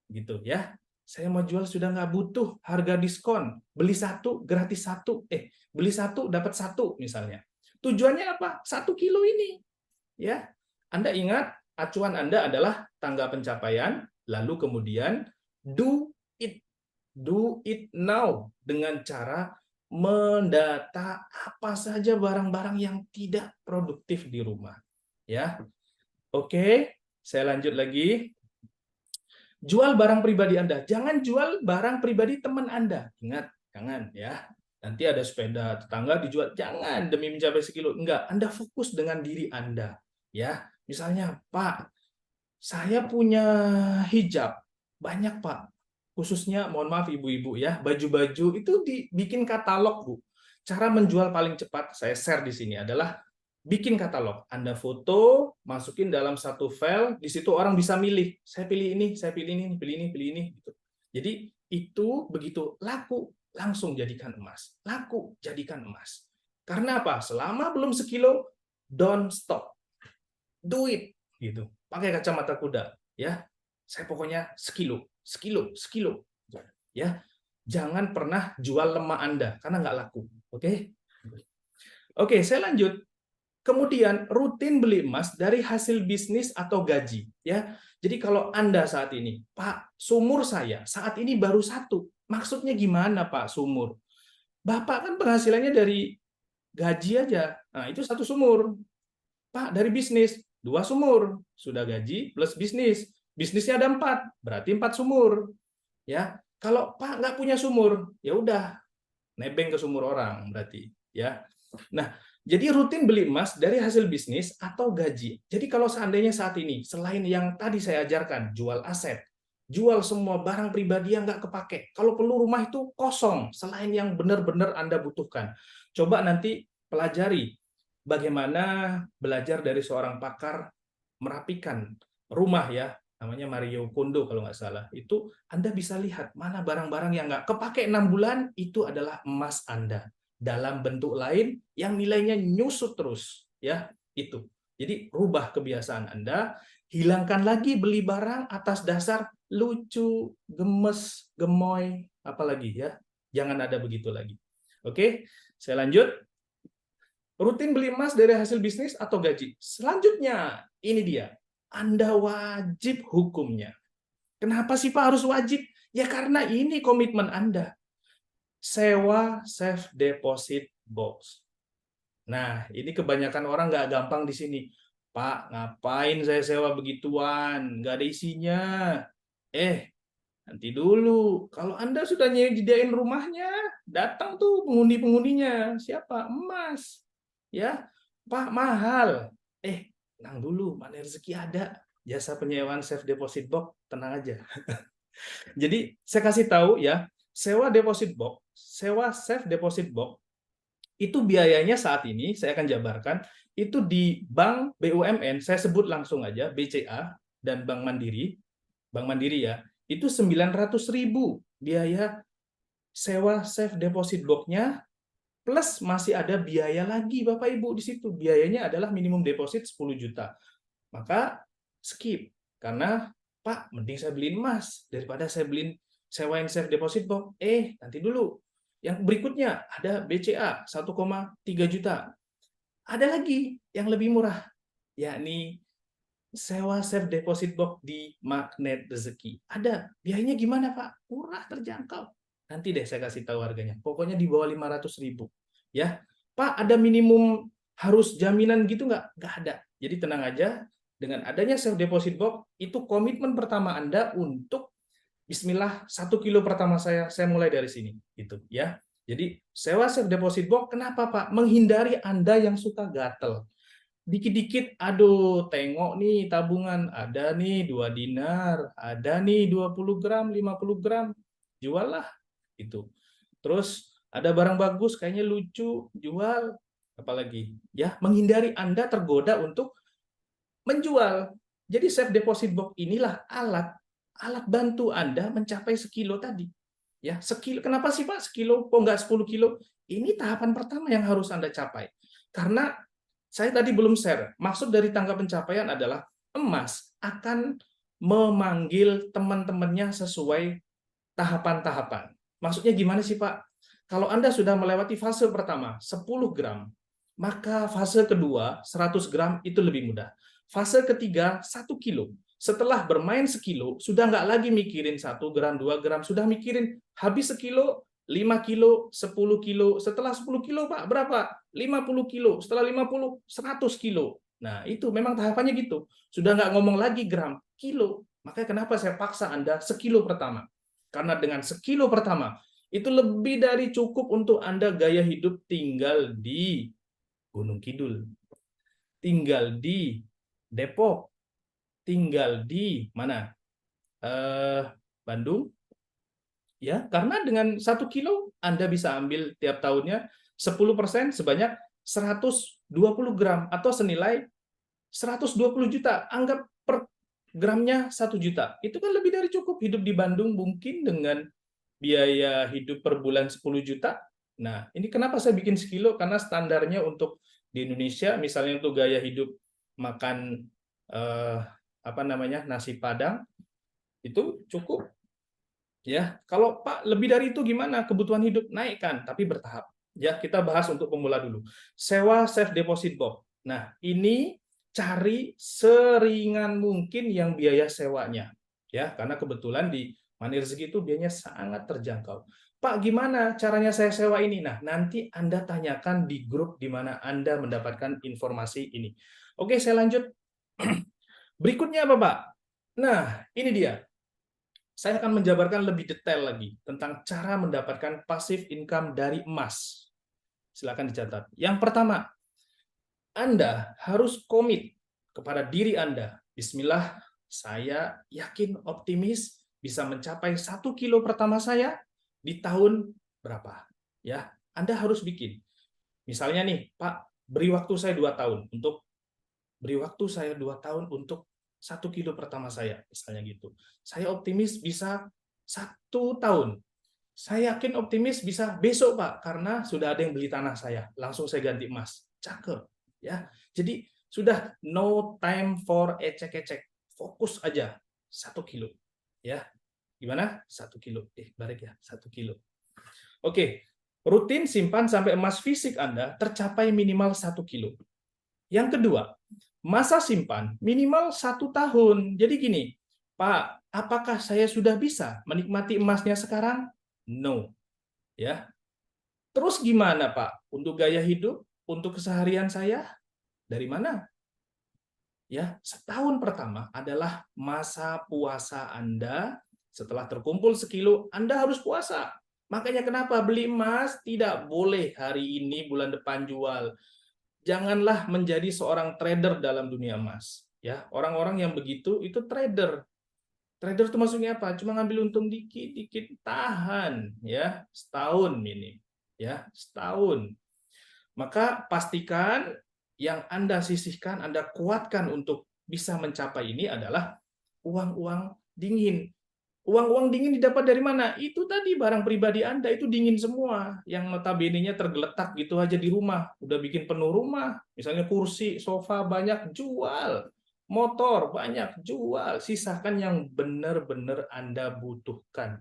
gitu ya. Saya mau jual sudah nggak butuh, harga diskon, beli 1 gratis 1, beli 1 dapat 1 misalnya. Tujuannya apa? 1 kilo ini, ya. Anda ingat acuan Anda adalah tangga pencapaian, lalu kemudian do it now dengan cara mendata apa saja barang-barang yang tidak produktif di rumah. Ya, oke, saya lanjut lagi. Jual barang pribadi Anda, jangan jual barang pribadi teman Anda. Ingat, jangan ya. Nanti ada sepeda tetangga dijual, jangan demi mencapai sekilo. Enggak, Anda fokus dengan diri Anda. Ya, misalnya, Pak, saya punya hijab banyak, Pak. Khususnya, mohon maaf ibu-ibu ya, baju-baju itu dibikin katalog, Bu. Cara menjual paling cepat, saya share di sini adalah bikin katalog. Anda foto, masukin dalam satu file, di situ orang bisa milih. Saya pilih ini, saya pilih ini, pilih ini, pilih ini. Gitu. Jadi itu begitu laku, langsung jadikan emas. Laku, jadikan emas. Karena apa? Selama belum sekilo, don't stop. Do it. Gitu. Pakai kacamata kuda. Ya, saya pokoknya sekilo, sekilo, sekilo. Ya, jangan pernah jual lemah Anda, karena nggak laku. Oke? Oke, saya lanjut. Kemudian rutin beli emas dari hasil bisnis atau gaji, ya. Jadi kalau Anda saat ini, Pak, sumur saya saat ini baru satu. Maksudnya gimana, Pak, sumur? Bapak kan penghasilannya dari gaji aja. Nah, itu satu sumur. Pak, dari bisnis, dua sumur. Sudah gaji plus bisnis. Bisnisnya ada empat, berarti empat sumur. Ya, kalau Pak nggak punya sumur, ya udah nebeng ke sumur orang berarti. Ya, nah, jadi rutin beli emas dari hasil bisnis atau gaji. Jadi kalau seandainya saat ini, selain yang tadi saya ajarkan, jual aset, jual semua barang pribadi yang nggak kepake. Kalau perlu rumah itu kosong, selain yang benar-benar Anda butuhkan. Coba nanti pelajari bagaimana belajar dari seorang pakar merapikan rumah ya, namanya Mario Kondo kalau nggak salah. Itu Anda bisa lihat mana barang-barang yang nggak kepake 6 bulan, itu adalah emas Anda dalam bentuk lain yang nilainya nyusut terus ya, itu. Jadi rubah kebiasaan Anda, hilangkan lagi beli barang atas dasar lucu, gemes, gemoy, apalagi ya. Jangan ada begitu lagi. Oke, saya lanjut. Rutin beli emas dari hasil bisnis atau gaji. Selanjutnya, ini dia. Anda wajib hukumnya. Kenapa sih Pak harus wajib? Ya karena ini komitmen Anda. Sewa safe deposit box. Nah, ini kebanyakan orang nggak gampang di sini. Pak, ngapain saya sewa begituan? Nggak ada isinya. Nanti dulu. Kalau Anda sudah nyediain rumahnya, datang tuh penghuni-penghuninya. Siapa? Emas. Ya, Pak, mahal. Tenang dulu, mana rezeki ada. Jasa penyewaan safe deposit box, tenang aja. Jadi, saya kasih tahu ya, sewa deposit box, sewa safe deposit box, itu biayanya saat ini, saya akan jabarkan, itu di Bank BUMN, saya sebut langsung aja, BCA dan Bank Mandiri ya, itu 900.000 biaya sewa safe deposit box-nya, plus masih ada biaya lagi Bapak Ibu di situ. Biayanya adalah minimum deposit 10 juta. Maka skip, karena Pak, mending saya beliin emas daripada saya beliin sewain safe deposit box. Nanti dulu. Yang berikutnya ada BCA 1,3 juta. Ada lagi yang lebih murah, yakni sewa safe deposit box di Magnet Rezeki. Ada. Biayanya gimana, Pak? Murah, terjangkau. Nanti deh saya kasih tahu harganya. Pokoknya di bawah 500.000. Ya. Pak, ada minimum harus jaminan gitu nggak? Nggak ada. Jadi tenang aja. Dengan adanya safe deposit box, itu komitmen pertama Anda untuk Bismillah 1 kilo pertama saya mulai dari sini. Gitu ya. Jadi sewa safe deposit box, kenapa Pak? Menghindari Anda yang suka gatel. Dikit-dikit, aduh, tengok nih tabungan, ada nih 2 dinar, ada nih 20 gram, 50 gram, jual lah. Itu. Terus ada barang bagus, kayaknya lucu, jual. Apalagi? Ya, menghindari Anda tergoda untuk menjual. Jadi safe deposit box inilah alat bantu Anda mencapai sekilo tadi. Ya, sekilo. Kenapa sih Pak sekilo? Kok nggak 10 kilo? Ini tahapan pertama yang harus Anda capai. Karena saya tadi belum share. Maksud dari tangga pencapaian adalah emas akan memanggil teman-temannya sesuai tahapan-tahapan. Maksudnya gimana sih Pak? Kalau Anda sudah melewati fase pertama, 10 gram, maka fase kedua, 100 gram, itu lebih mudah. Fase ketiga, 1 kilo. Setelah bermain sekilo, sudah nggak lagi mikirin 1 gram, 2 gram, sudah mikirin habis sekilo, 5 kilo, 10 kilo, setelah 10 kilo Pak berapa? 50 kilo, setelah 50, 100 kilo. Nah itu memang tahapannya gitu. Sudah nggak ngomong lagi gram, kilo. Makanya kenapa saya paksa Anda sekilo pertama. Karena dengan sekilo pertama, itu lebih dari cukup untuk Anda gaya hidup tinggal di Gunung Kidul, tinggal di Depok, tinggal di mana? Bandung, ya karena dengan 1 kilo Anda bisa ambil tiap tahunnya 10% sebanyak 120 gram atau senilai 120 juta. Anggap per gramnya 1 juta. Itu kan lebih dari cukup hidup di Bandung mungkin dengan biaya hidup per bulan 10 juta. Nah, ini kenapa saya bikin sekilo? Karena standarnya untuk di Indonesia, misalnya untuk gaya hidup makan apa namanya nasi Padang itu cukup. Ya, kalau Pak lebih dari itu gimana? Kebutuhan hidup naikkan, tapi bertahap. Ya, kita bahas untuk pemula dulu. Sewa safe deposit box. Nah, ini cari seringan mungkin yang biaya sewanya. Ya, karena kebetulan di Money Rezeki itu biayanya sangat terjangkau. Pak, gimana caranya saya sewa ini? Nah, nanti Anda tanyakan di grup di mana Anda mendapatkan informasi ini. Oke, saya lanjut. Berikutnya apa, Pak? Nah, ini dia. Saya akan menjabarkan lebih detail lagi tentang cara mendapatkan passive income dari emas. Silakan dicatat. Yang pertama, Anda harus komit kepada diri Anda. Bismillah, saya yakin optimis bisa mencapai 1 kilo pertama saya di tahun berapa. Ya, Anda harus bikin. Misalnya nih, Pak, beri waktu saya 2 tahun untuk 1 kilo pertama saya, misalnya gitu. Saya optimis bisa 1 tahun. Saya yakin optimis bisa besok, Pak, karena sudah ada yang beli tanah saya. Langsung saya ganti emas. Cakep, ya. Jadi sudah no time for ecek-ecek. Fokus aja 1 kilo, ya. Gimana? 1 kilo. Balik ya, 1 kilo. Oke, rutin simpan sampai emas fisik Anda tercapai minimal 1 kilo. Yang kedua, masa simpan minimal 1 tahun. Jadi gini, Pak, apakah saya sudah bisa menikmati emasnya sekarang? No. Ya. Terus gimana, Pak? Untuk gaya hidup, untuk keseharian saya, dari mana? Ya, setahun pertama adalah masa puasa Anda. Setelah terkumpul sekilo, Anda harus puasa. Makanya kenapa beli emas tidak boleh hari ini bulan depan jual. Janganlah menjadi seorang trader dalam dunia emas. Ya, orang-orang yang begitu itu trader. Trader itu maksudnya apa? Cuma ngambil untung dikit-dikit, tahan ya, setahun minim. Ya, setahun. Maka pastikan yang Anda sisihkan, Anda kuatkan untuk bisa mencapai ini adalah uang-uang dingin. Uang-uang dingin didapat dari mana? Itu tadi barang pribadi Anda itu dingin semua. Yang notabene-nya tergeletak gitu aja di rumah. Udah bikin penuh rumah. Misalnya kursi, sofa banyak, jual. Motor banyak, jual. Sisakan yang benar-benar Anda butuhkan.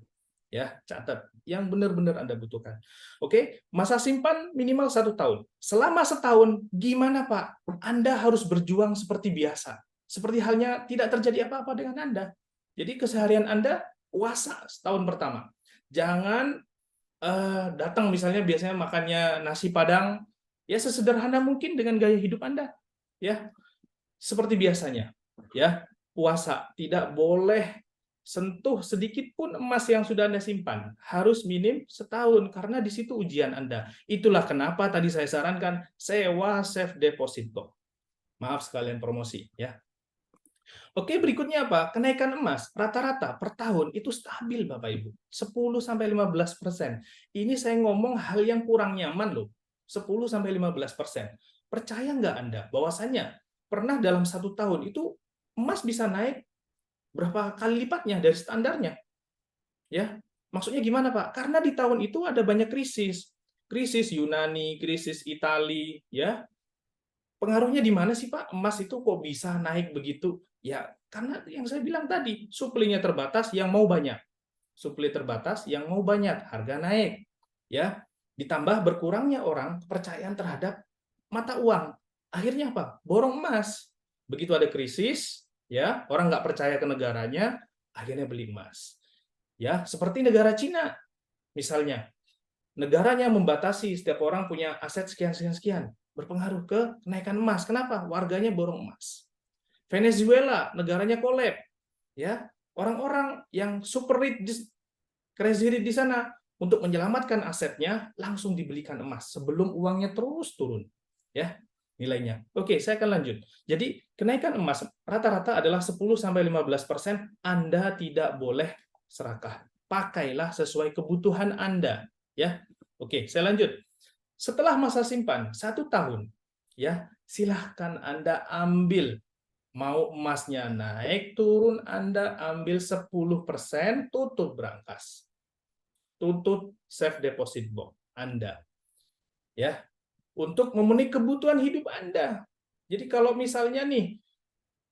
Ya, catat. Yang benar-benar Anda butuhkan. Oke, masa simpan minimal 1 tahun. Selama setahun, gimana Pak? Anda harus berjuang seperti biasa. Seperti halnya tidak terjadi apa-apa dengan Anda. Jadi keseharian Anda puasa setahun pertama. Jangan datang misalnya biasanya makannya nasi Padang ya sesederhana mungkin dengan gaya hidup Anda. Ya, seperti biasanya. Ya, puasa tidak boleh sentuh sedikit pun emas yang sudah Anda simpan. Harus minim setahun karena di situ ujian Anda. Itulah kenapa tadi saya sarankan sewa safe deposit box. Maaf sekalian promosi ya. Oke, berikutnya apa? Kenaikan emas rata-rata per tahun itu stabil Bapak Ibu. 10-15%. Ini saya ngomong hal yang kurang nyaman loh. 10-15%. Percaya nggak Anda bahwasannya pernah dalam 1 tahun itu emas bisa naik berapa kali lipatnya dari standarnya? Ya, maksudnya gimana Pak? Karena di tahun itu ada banyak krisis. Krisis Yunani, krisis Itali, ya. Pengaruhnya di mana sih Pak? Emas itu kok bisa naik begitu? Ya, karena yang saya bilang tadi, suplainya terbatas, yang mau banyak. Suplai terbatas, yang mau banyak, harga naik. Ya, ditambah berkurangnya orang kepercayaan terhadap mata uang. Akhirnya apa? Borong emas. Begitu ada krisis, ya, orang nggak percaya ke negaranya, akhirnya beli emas. Ya, seperti negara Cina misalnya. Negaranya membatasi setiap orang punya aset sekian-sekian-sekian. Berpengaruh ke kenaikan emas. Kenapa? Warganya borong emas. Venezuela, negaranya kolab. Ya, orang-orang yang super rich, crazy rich di sana, untuk menyelamatkan asetnya langsung dibelikan emas sebelum uangnya terus turun. Ya, nilainya. Oke, saya akan lanjut. Jadi, kenaikan emas rata-rata adalah 10-15%. Anda tidak boleh serakah. Pakailah sesuai kebutuhan Anda. Ya, oke, saya lanjut. Setelah masa simpan 1 tahun, ya, silahkan Anda ambil. Mau emasnya naik, turun, Anda ambil 10%, tutup brankas. Tutup safe deposit box Anda. Ya, untuk memenuhi kebutuhan hidup Anda. Jadi kalau misalnya nih,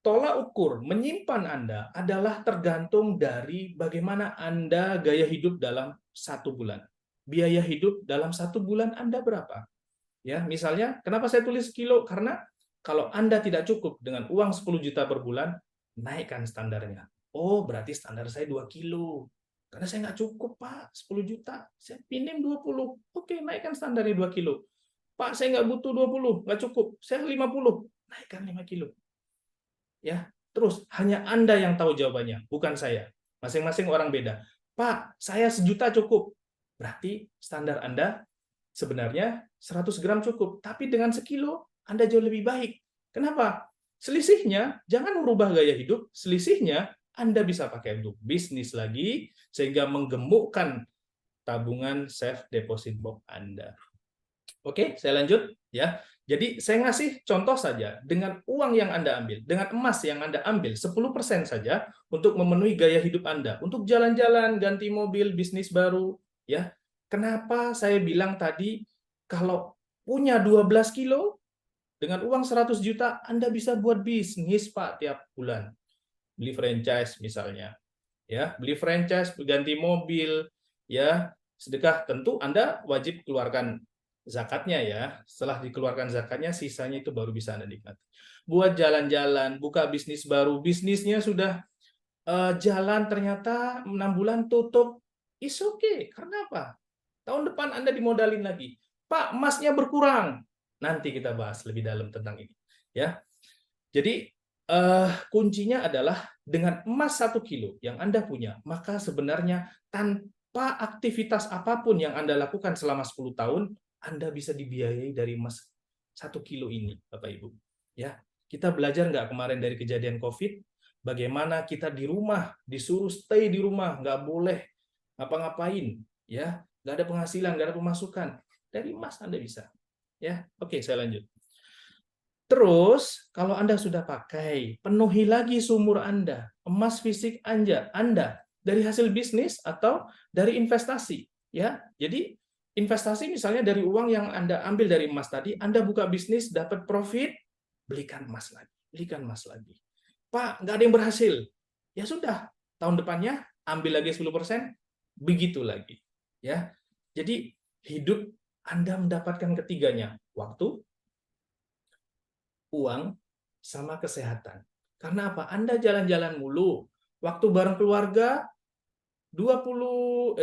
tolak ukur menyimpan Anda adalah tergantung dari bagaimana Anda gaya hidup dalam 1 bulan. Biaya hidup dalam 1 bulan Anda berapa? Ya, misalnya, kenapa saya tulis kilo? Karena kalau Anda tidak cukup dengan uang 10 juta per bulan, naikkan standarnya. Oh, berarti standar saya 2 kilo. Karena saya nggak cukup, Pak, 10 juta. Saya pinjam 20. Oke, naikkan standarnya 2 kilo. Pak, saya nggak butuh 20, nggak cukup. Saya 50. Naikkan 5 kilo. Ya, terus hanya Anda yang tahu jawabannya, bukan saya. Masing-masing orang beda. Pak, saya 1 juta cukup. Berarti standar Anda sebenarnya 100 gram cukup, tapi dengan sekilo Anda jauh lebih baik. Kenapa? Selisihnya jangan merubah gaya hidup, selisihnya Anda bisa pakai untuk bisnis lagi sehingga menggemukkan tabungan safe deposit box Anda. Oke, saya lanjut ya. Jadi saya ngasih contoh saja dengan uang yang Anda ambil, dengan emas yang Anda ambil 10% saja untuk memenuhi gaya hidup Anda, untuk jalan-jalan, ganti mobil, bisnis baru, ya. Kenapa saya bilang tadi kalau punya 12 kilo dengan uang 100 juta Anda bisa buat bisnis, Pak, tiap bulan. Beli franchise misalnya, ya, beli franchise, ganti mobil, ya, sedekah. Tentu Anda wajib keluarkan zakatnya ya. Setelah dikeluarkan zakatnya, sisanya itu baru bisa Anda nikmati. Buat jalan-jalan, buka bisnis baru, bisnisnya sudah jalan ternyata 6 bulan tutup, is okay. Karena apa? Tahun depan Anda dimodalin lagi. Pak, emasnya berkurang. Nanti kita bahas lebih dalam tentang ini. Ya, jadi kuncinya adalah dengan emas 1 kilo yang Anda punya, maka sebenarnya tanpa aktivitas apapun yang Anda lakukan selama 10 tahun, Anda bisa dibiayai dari emas 1 kilo ini, Bapak Ibu. Ya, kita belajar nggak kemarin dari kejadian COVID, bagaimana kita di rumah, disuruh stay di rumah, nggak boleh ngapa-ngapain, ya, nggak ada penghasilan, nggak ada pemasukan. Dari emas Anda bisa. Ya, oke, saya lanjut. Terus, kalau Anda sudah pakai, penuhi lagi sumur Anda, emas fisik Anda dari hasil bisnis atau dari investasi, ya. Jadi, investasi misalnya dari uang yang Anda ambil dari emas tadi, Anda buka bisnis, dapat profit, belikan emas lagi, belikan emas lagi. Pak, nggak ada yang berhasil. Ya sudah, tahun depannya ambil lagi 10%, begitu lagi. Ya. Jadi, hidup Anda mendapatkan ketiganya, waktu, uang, sama kesehatan. Karena apa? Anda jalan-jalan mulu. Waktu bareng keluarga 20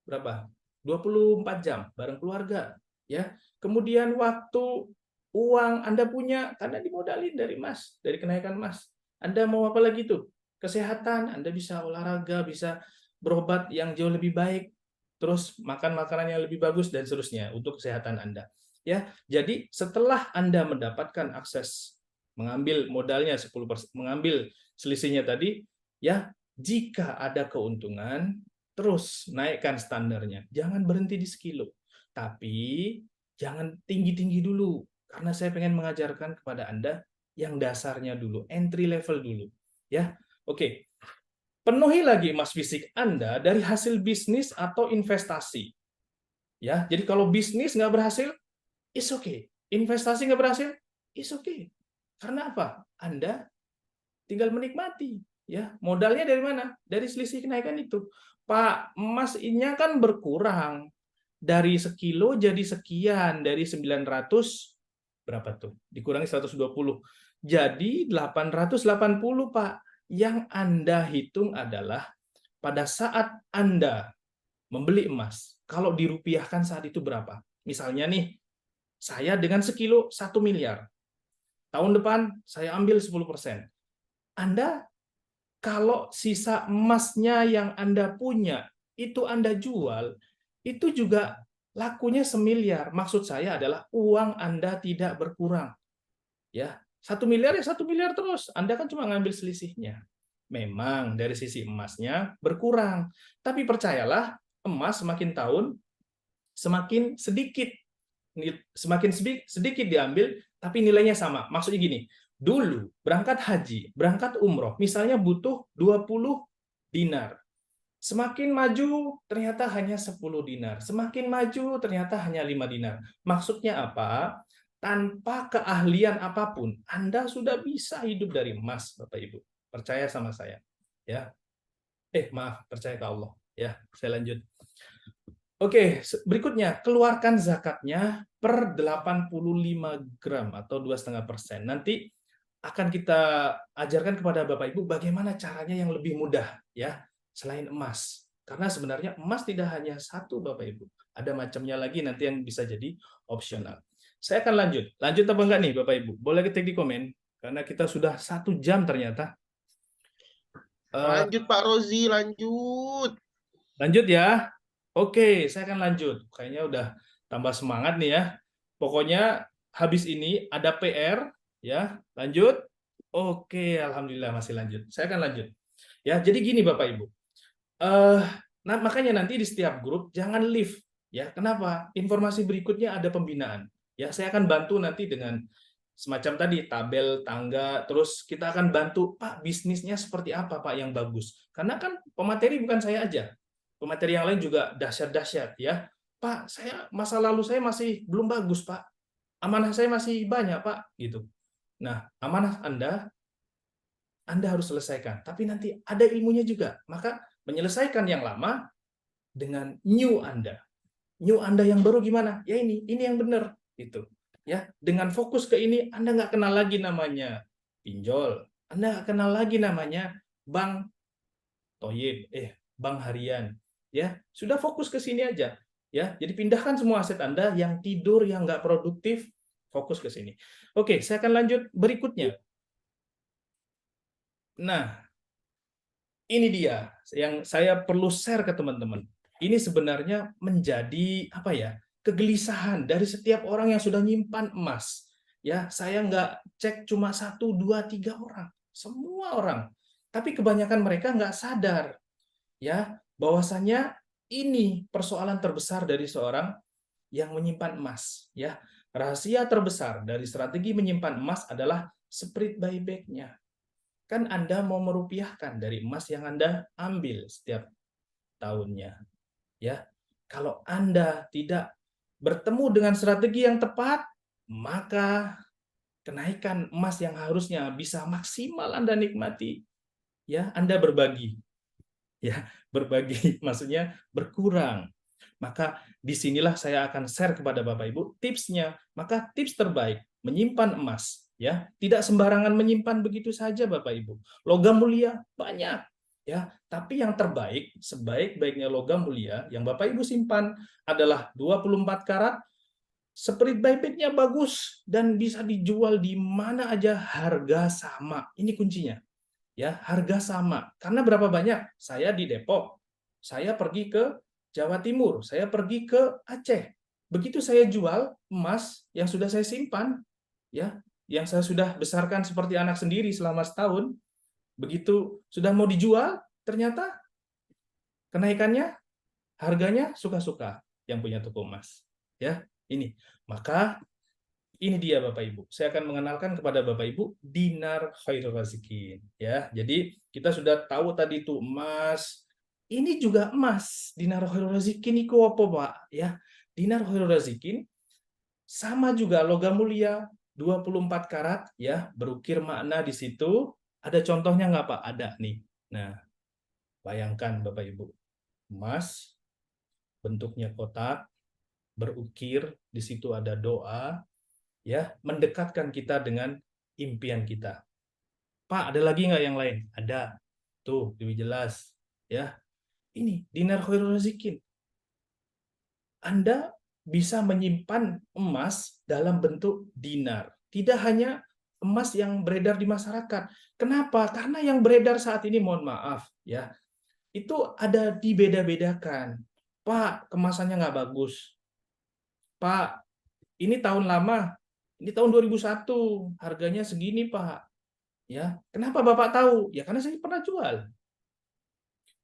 berapa? 24 jam bareng keluarga, ya. Kemudian waktu, uang Anda punya karena dimodalin dari emas, dari kenaikan emas. Anda mau apa lagi tuh? Kesehatan, Anda bisa olahraga, bisa berobat yang jauh lebih baik, terus makan makanan yang lebih bagus dan seterusnya untuk kesehatan Anda. Ya, jadi setelah Anda mendapatkan akses mengambil modalnya 10%, mengambil selisihnya tadi, ya, jika ada keuntungan, terus naikkan standarnya. Jangan berhenti di sekilo. Tapi jangan tinggi-tinggi dulu. Karena saya pengen mengajarkan kepada Anda yang dasarnya dulu, entry level dulu. Ya, oke. Penuhi lagi emas fisik Anda dari hasil bisnis atau investasi. Ya, jadi kalau bisnis nggak berhasil, it's okay. Investasi nggak berhasil, it's okay. Karena apa? Anda tinggal menikmati. Ya, modalnya dari mana? Dari selisih kenaikan itu. Pak, emasnya kan berkurang. Dari sekilo jadi sekian. Dari 900, berapa tuh? Dikurangi 120. Jadi 880, Pak. Yang Anda hitung adalah pada saat Anda membeli emas, kalau dirupiahkan saat itu berapa? Misalnya nih, saya dengan sekilo 1 miliar. Tahun depan saya ambil 10%. Anda kalau sisa emasnya yang Anda punya, itu Anda jual, itu juga lakunya 1 miliar. Maksud saya adalah uang Anda tidak berkurang. Ya, 1 miliar ya 1 miliar terus. Anda kan cuma ngambil selisihnya. Memang dari sisi emasnya berkurang. Tapi percayalah, emas semakin tahun semakin sedikit. Semakin sedikit diambil, tapi nilainya sama. Maksudnya gini, dulu berangkat haji, berangkat umroh, misalnya butuh 20 dinar. Semakin maju ternyata hanya 10 dinar. Semakin maju ternyata hanya 5 dinar. Maksudnya apa? Tanpa keahlian apapun, Anda sudah bisa hidup dari emas, Bapak Ibu. Percaya sama saya. Ya. Maaf, percaya ke Allah. Ya, saya lanjut. Oke, berikutnya keluarkan zakatnya per 85 gram atau 2,5%. Nanti akan kita ajarkan kepada Bapak Ibu bagaimana caranya yang lebih mudah ya, selain emas. Karena sebenarnya emas tidak hanya satu Bapak Ibu. Ada macamnya lagi nanti yang bisa jadi opsional. Saya akan lanjut. Lanjut apa enggak nih Bapak Ibu? Boleh ketik di komen karena kita sudah 1 jam ternyata. Lanjut Pak Rozi, lanjut. Lanjut ya. Oke, saya akan lanjut. Kayaknya udah tambah semangat nih ya. Pokoknya habis ini ada PR ya. Lanjut. Oke, alhamdulillah masih lanjut. Saya akan lanjut. Ya, jadi gini Bapak Ibu. Eh, nah makanya nanti di setiap grup jangan leave ya. Kenapa? Informasi berikutnya ada pembinaan. Ya, saya akan bantu nanti dengan semacam tadi tabel tangga, terus kita akan bantu Pak bisnisnya seperti apa Pak yang bagus. Karena kan pemateri bukan saya aja. Pemateri yang lain juga dahsyat-dahsyat ya. Pak, saya masa lalu saya masih belum bagus, Pak. Amanah saya masih banyak, Pak, gitu. Nah, amanah Anda harus selesaikan, tapi nanti ada ilmunya juga. Maka menyelesaikan yang lama dengan new Anda. New Anda yang baru gimana? Ya ini yang benar gitu. Ya, dengan fokus ke ini Anda nggak kenal lagi namanya pinjol. Anda nggak kenal lagi namanya bank Toyib, bank harian. Ya, sudah fokus ke sini aja. Ya, jadi pindahkan semua aset Anda yang tidur, yang nggak produktif, fokus ke sini. Oke, saya akan lanjut berikutnya. Nah, ini dia yang saya perlu share ke teman-teman. Ini sebenarnya menjadi apa ya? Kegelisahan dari setiap orang yang sudah nyimpan emas. Ya, saya nggak cek cuma 1, 2, 3 orang, semua orang. Tapi kebanyakan mereka nggak sadar ya bahwasanya ini persoalan terbesar dari seorang yang menyimpan emas ya. Rahasia terbesar dari strategi menyimpan emas adalah split buyback-nya. Kan Anda mau merupiahkan dari emas yang Anda ambil setiap tahunnya ya. Kalau Anda tidak bertemu dengan strategi yang tepat, maka kenaikan emas yang harusnya bisa maksimal Anda nikmati ya, Anda berbagi ya, berbagi maksudnya berkurang. Maka disinilah saya akan share kepada Bapak Ibu tipsnya. Maka tips terbaik menyimpan emas ya, tidak sembarangan menyimpan begitu saja Bapak Ibu. Logam mulia banyak ya, tapi yang terbaik sebaik-baiknya logam mulia yang Bapak Ibu simpan adalah 24 karat. Spirit buyback-nya bagus dan bisa dijual di mana aja, harga sama. Ini kuncinya ya, harga sama. Karena berapa banyak? Saya di Depok, saya pergi ke Jawa Timur, saya pergi ke Aceh. Begitu saya jual emas yang sudah saya simpan, ya, yang saya sudah besarkan seperti anak sendiri selama setahun, begitu sudah mau dijual, ternyata kenaikannya, harganya suka-suka yang punya toko emas. Ya, ini. Maka ini dia Bapak Ibu. Saya akan mengenalkan kepada Bapak Ibu dinar khairul razikin ya. Jadi kita sudah tahu tadi itu emas. Ini juga emas. Dinar khairul razikin itu apa, Pak? Ya. Dinar khairul razikin sama juga logam mulia 24 karat ya, berukir makna di situ. Ada contohnya nggak, Pak? Ada nih. Nah, bayangkan Bapak Ibu. Emas bentuknya kotak, berukir, di situ ada doa, ya, mendekatkan kita dengan impian kita. Pak, ada lagi nggak yang lain? Ada. Tuh, lebih jelas. Ya, ini dinar khairul razikin. Anda bisa menyimpan emas dalam bentuk dinar. Tidak hanya emas yang beredar di masyarakat. Kenapa? Karena yang beredar saat ini, mohon maaf ya, itu ada dibeda-bedakan. Pak, kemasannya nggak bagus. Pak, ini tahun lama, ini tahun 2001, harganya segini, Pak. Ya, kenapa Bapak tahu? Ya karena saya pernah jual.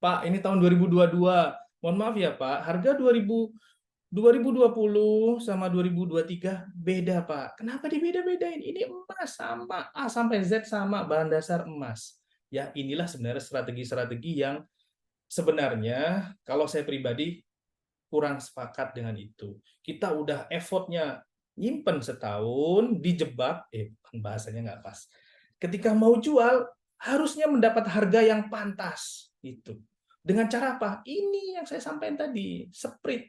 Pak, ini tahun 2022. Mohon maaf ya, Pak, harga 2020 sama 2023 beda, Pak. Kenapa dibeda-bedain? Ini emas sama, A sampai Z sama, bahan dasar emas. Ya, inilah sebenarnya strategi-strategi yang sebenarnya kalau saya pribadi kurang sepakat dengan itu. Kita udah effortnya nyimpen setahun, dijebak, bahasanya nggak pas. Ketika mau jual, harusnya mendapat harga yang pantas. Itu. Dengan cara apa? Ini yang saya sampaikan tadi, split.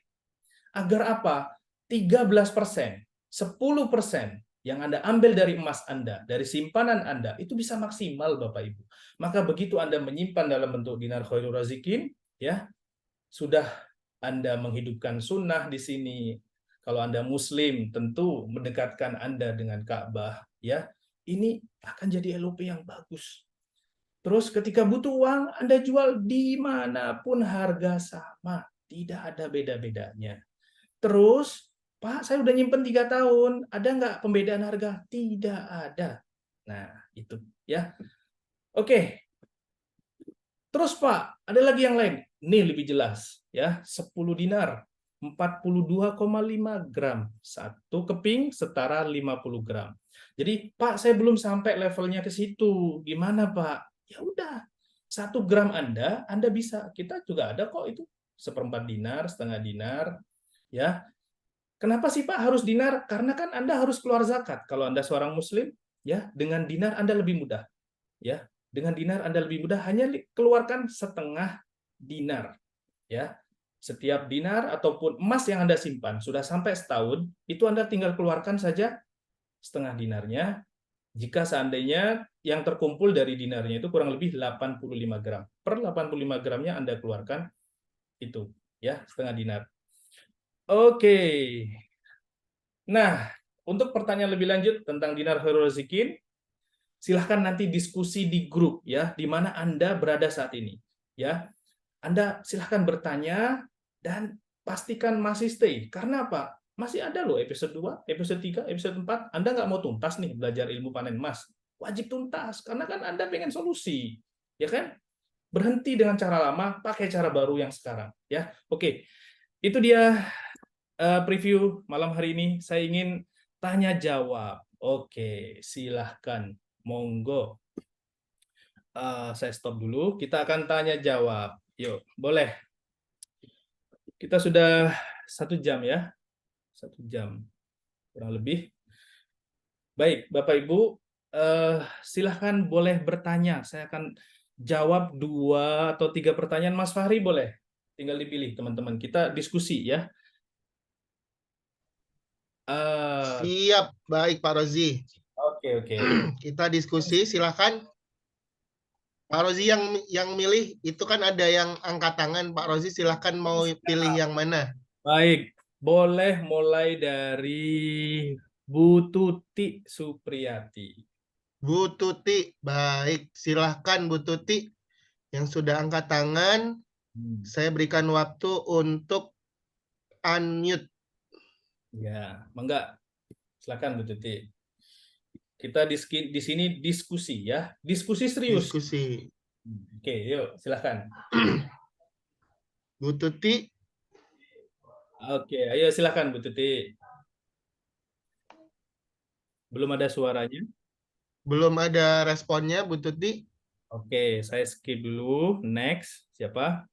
Agar apa? 13%, 10% yang Anda ambil dari emas Anda, dari simpanan Anda, itu bisa maksimal, Bapak Ibu. Maka begitu Anda menyimpan dalam bentuk dinar khairul razikin, ya, sudah Anda menghidupkan sunnah di sini. Kalau Anda Muslim, tentu mendekatkan Anda dengan Ka'bah, ya. Ini akan jadi LOP yang bagus. Terus ketika butuh uang, Anda jual dimanapun harga sama, tidak ada beda-bedanya. Terus, Pak, saya udah nyimpen 3 tahun, ada nggak pembedaan harga? Tidak ada. Nah, itu ya. Oke. Terus Pak, ada lagi yang lain. Nih lebih jelas ya, 10 dinar 42,5 gram. Satu keping setara 50 gram. Jadi, Pak, saya belum sampai levelnya ke situ. Gimana, Pak? Ya udah. 1 gram Anda bisa. Kita juga ada kok itu. Seperempat dinar, setengah dinar, ya. Kenapa sih Pak harus dinar? Karena kan Anda harus keluar zakat. Kalau Anda seorang Muslim, ya dengan dinar Anda lebih mudah. Ya, dengan dinar Anda lebih mudah, hanya keluarkan setengah dinar. Ya, setiap dinar ataupun emas yang Anda simpan sudah sampai setahun, itu Anda tinggal keluarkan saja setengah dinarnya. Jika seandainya yang terkumpul dari dinarnya itu kurang lebih 85 gram. Per 85 gramnya Anda keluarkan itu, ya setengah dinar. Oke. Nah, untuk pertanyaan lebih lanjut tentang dinar khairul razikin, silahkan nanti diskusi di grup ya, di mana Anda berada saat ini. Ya, Anda silahkan bertanya dan pastikan masih stay. Karena apa? Masih ada loh episode 2, episode 3, episode 4. Anda nggak mau tuntas nih belajar ilmu panen emas. Wajib tuntas, karena kan Anda pengen solusi. Ya kan? Berhenti dengan cara lama, pakai cara baru yang sekarang. Ya, oke. Itu dia preview malam hari ini. Saya ingin tanya jawab. Oke, silahkan. Monggo. Saya stop dulu. Kita akan tanya jawab. Yuk, boleh. Kita sudah 1 jam ya. 1 jam. Kurang lebih. Baik, Bapak Ibu. Silahkan boleh bertanya. Saya akan jawab 2 atau 3 pertanyaan. Mas Fahri boleh. Tinggal dipilih teman-teman. Kita diskusi ya. Siap, baik Pak Rozi. Oke. Kita diskusi, silakan. Pak Rozi yang milih itu kan ada yang angkat tangan. Pak Rozi silahkan mau pilih yang mana? Baik, boleh mulai dari Bu Tuti Supriyati. Bu Tuti, baik. Silahkan Bu Tuti yang sudah angkat tangan. Saya berikan waktu untuk unmute. Ya, enggak. Silakan Bu Tuti. Kita di sini diskusi ya, diskusi serius. Diskusi. Oke, yuk silakan. Bu Tuti. Oke, ayo silakan Bu Tuti. Belum ada suaranya? Belum ada responnya Bu Tuti. Oke, saya skip dulu. Next, siapa?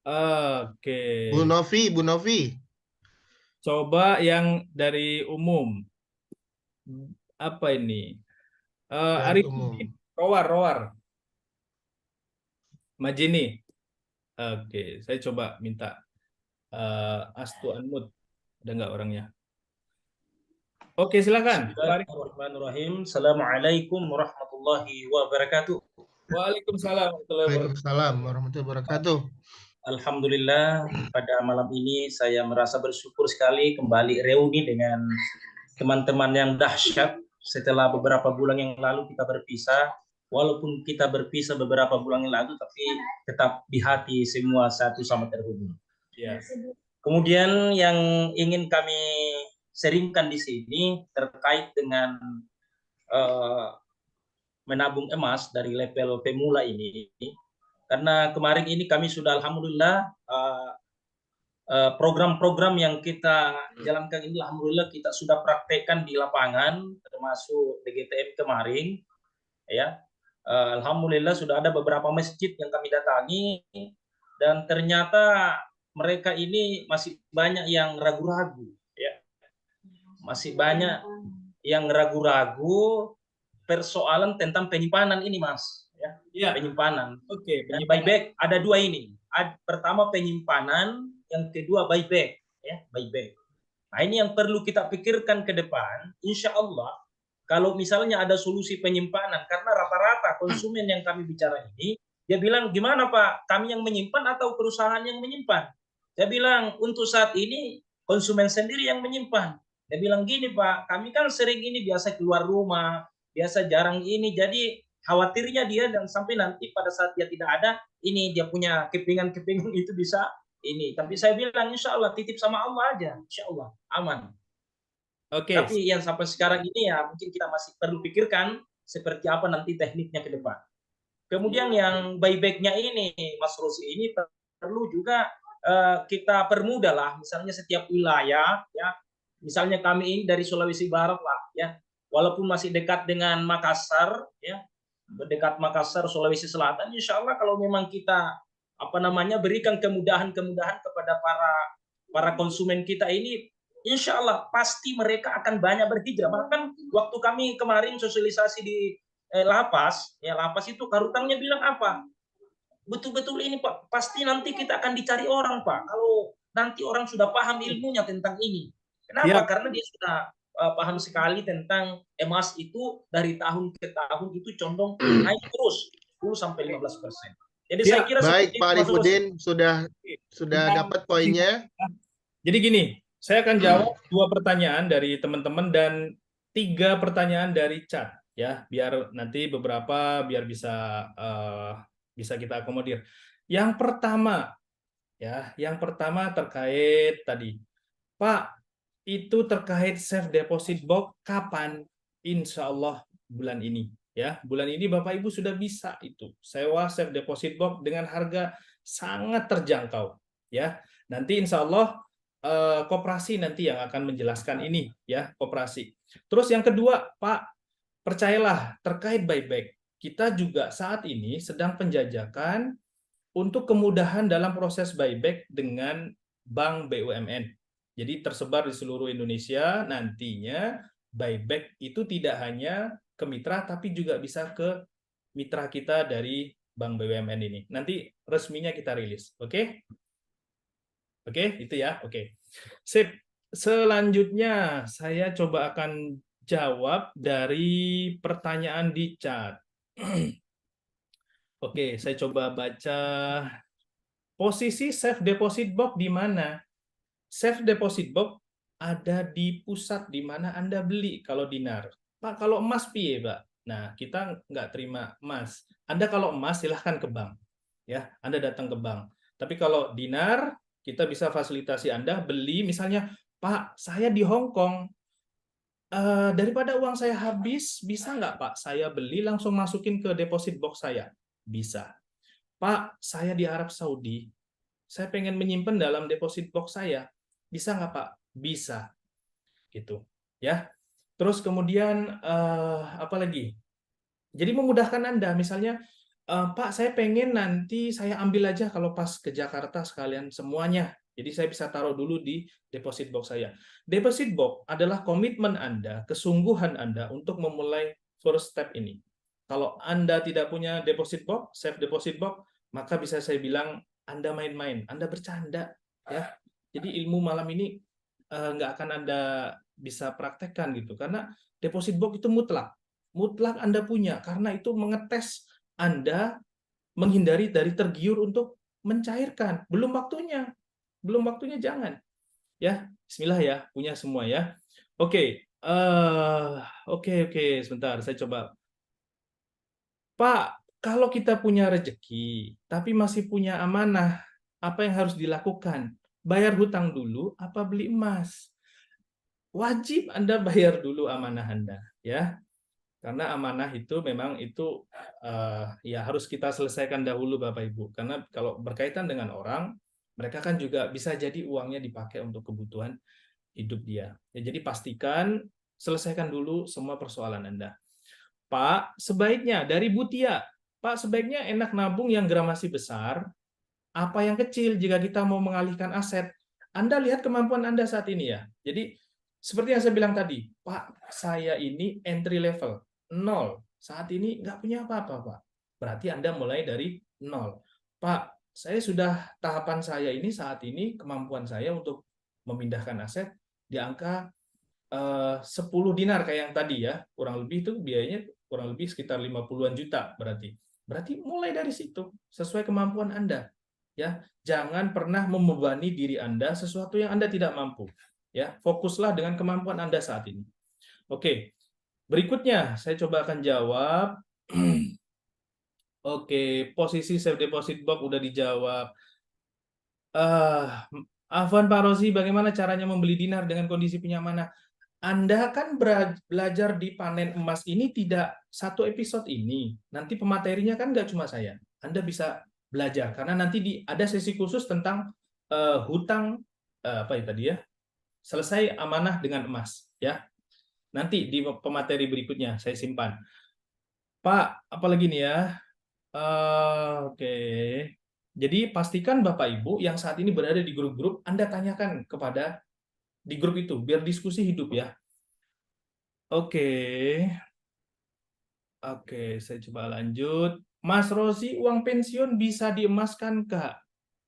Oke. Bu Novi. Coba yang dari umum. Apa ini? Dari Arif umum. Rowar. Majini. Oke, saya coba minta Astu Unmute. Ada nggak orangnya? Oke, silakan. Bismillahirrahmanirrahim. Assalamualaikum warahmatullahi wabarakatuh. Waalaikumsalam warahmatullahi wabarakatuh. Waalaikumsalam warahmatullahi wabarakatuh. Alhamdulillah, pada malam ini saya merasa bersyukur sekali kembali reuni dengan teman-teman yang dahsyat. Setelah beberapa bulan yang lalu kita berpisah, walaupun kita berpisah beberapa bulan yang lalu, tapi tetap di hati semua satu sama terhubung. Ya. Kemudian yang ingin kami seringkan di sini terkait dengan menabung emas dari level pemula ini, karena kemarin ini kami sudah alhamdulillah program-program yang kita jalankan ini alhamdulillah kita sudah praktekkan di lapangan, termasuk DGTM kemarin ya. Alhamdulillah sudah ada beberapa masjid yang kami datangi dan ternyata mereka ini masih banyak yang ragu-ragu ya, masih banyak yang ragu-ragu persoalan tentang penyimpanan ini, Mas. Ya, penyimpanan. Oke, Dan buyback ada dua ini. Pertama penyimpanan, yang kedua buyback. Ya, buyback. Nah, ini yang perlu kita pikirkan ke depan. Insya Allah, kalau misalnya ada solusi penyimpanan, karena rata-rata konsumen yang kami bicara ini, dia bilang, gimana Pak, kami yang menyimpan atau perusahaan yang menyimpan? Saya bilang, untuk saat ini konsumen sendiri yang menyimpan. Dia bilang gini Pak, kami kan sering ini biasa keluar rumah, biasa jarang ini, jadi khawatirnya dia dan sampai nanti pada saat dia tidak ada, ini dia punya kepingan-kepingan itu bisa ini. Tapi saya bilang insya Allah titip sama Allah aja, insya Allah aman. Oke. Tapi yang sampai sekarang ini ya mungkin kita masih perlu pikirkan seperti apa nanti tekniknya ke depan. Kemudian yang buyback-nya ini, Mas Rosi, ini perlu juga kita permudah lah, misalnya setiap wilayah ya. Misalnya kami ini dari Sulawesi Barat lah ya, walaupun masih dekat dengan Makassar ya, dekat Makassar Sulawesi Selatan, insya Allah kalau memang kita berikan kemudahan-kemudahan kepada para konsumen kita ini, insya Allah pasti mereka akan banyak berhijrah. Bahkan waktu kami kemarin sosialisasi di lapas itu karutangnya bilang apa? Betul-betul ini Pak, pasti nanti kita akan dicari orang Pak. Kalau nanti orang sudah paham ilmunya tentang ini. Kenapa? Karena dia sudah paham sekali tentang emas itu dari tahun ke tahun itu condong naik terus 10-15%. Jadi saya kira baik Pak Arifudin sudah dapat poinnya. Jadi gini, saya akan jawab 2 pertanyaan dari teman-teman dan 3 pertanyaan dari chat ya, biar nanti beberapa biar bisa kita akomodir. Yang pertama terkait tadi, Pak, itu terkait safe deposit box kapan? Insya Allah bulan ini ya. Bulan ini Bapak Ibu sudah bisa itu sewa safe deposit box dengan harga sangat terjangkau ya. Nanti insya Allah koperasi nanti yang akan menjelaskan ini ya, koperasi. Terus yang kedua Pak, percayalah terkait buyback, kita juga saat ini sedang penjajakan untuk kemudahan dalam proses buyback dengan Bank BUMN. Jadi tersebar di seluruh Indonesia, nantinya buyback itu tidak hanya ke mitra, tapi juga bisa ke mitra kita dari Bank BUMN ini. Nanti resminya kita rilis, oke? Oke, itu ya, oke. Sip, selanjutnya saya coba akan jawab dari pertanyaan di chat. Oke, saya coba baca. Posisi safe deposit box di mana? Safe deposit box ada di pusat di mana Anda beli kalau dinar. Pak, kalau emas piye, Pak? Nah, kita nggak terima emas. Anda kalau emas silahkan ke bank. Ya, Anda datang ke bank. Tapi kalau dinar, kita bisa fasilitasi Anda beli misalnya, Pak, saya di Hong Kong. Daripada uang saya habis, bisa nggak, Pak? Saya beli langsung masukin ke deposit box saya. Bisa. Pak, saya di Arab Saudi. Saya pengen menyimpan dalam deposit box saya. Bisa nggak Pak? Bisa, gitu, ya. Terus kemudian apa lagi? Jadi memudahkan Anda, misalnya, Pak, saya pengen nanti saya ambil aja kalau pas ke Jakarta sekalian semuanya. Jadi saya bisa taruh dulu di deposit box saya. Deposit box adalah komitmen Anda, kesungguhan Anda untuk memulai first step ini. Kalau Anda tidak punya deposit box, safe deposit box, maka bisa saya bilang Anda main-main, Anda bercanda, ya. Jadi ilmu malam ini nggak akan Anda bisa praktekkan gitu, karena deposit box itu mutlak Anda punya, karena itu mengetes Anda menghindari dari tergiur untuk mencairkan. Belum waktunya. Belum waktunya jangan. Ya, bismillah ya, punya semua ya. Oke, oke, sebentar, saya coba. Pak, kalau kita punya rezeki, tapi masih punya amanah, apa yang harus dilakukan? Bayar hutang dulu, apa beli emas? Wajib Anda bayar dulu amanah Anda, ya. Karena amanah itu memang itu ya harus kita selesaikan dahulu Bapak Ibu. Karena kalau berkaitan dengan orang, mereka kan juga bisa jadi uangnya dipakai untuk kebutuhan hidup dia. Ya, jadi pastikan selesaikan dulu semua persoalan Anda. Pak, sebaiknya dari Bu Tia, Pak sebaiknya enak nabung yang gramasi besar, apa yang kecil jika kita mau mengalihkan aset. Anda lihat kemampuan Anda saat ini ya. Jadi seperti yang saya bilang tadi, Pak, saya ini entry level, 0. Saat ini nggak punya apa-apa, Pak. Berarti Anda mulai dari 0. Pak, saya sudah tahapan saya ini saat ini kemampuan saya untuk memindahkan aset di angka 10 dinar kayak yang tadi ya, kurang lebih itu biayanya kurang lebih sekitar 50-an juta berarti. Berarti mulai dari situ sesuai kemampuan Anda. Ya, jangan pernah membebani diri Anda sesuatu yang Anda tidak mampu. Ya, fokuslah dengan kemampuan Anda saat ini. Oke. Berikutnya saya coba akan jawab. Oke, posisi save deposit box udah dijawab. Afwan Pak Rozi, bagaimana caranya membeli dinar dengan kondisi punya mana? Anda kan belajar di panen emas ini tidak satu episode ini. Nanti pematerinya kan nggak cuma saya. Anda bisa belajar karena nanti ada sesi khusus tentang hutang apa ya tadi ya? Selesai amanah dengan emas ya. Nanti di pemateri berikutnya saya simpan. Pak, apalagi nih ya? Oke. Jadi pastikan Bapak Ibu yang saat ini berada di grup-grup Anda tanyakan kepada di grup itu biar diskusi hidup ya. Oke. Oke, saya coba lanjut. Mas Rosi, uang pensiun bisa diemaskan, Kak?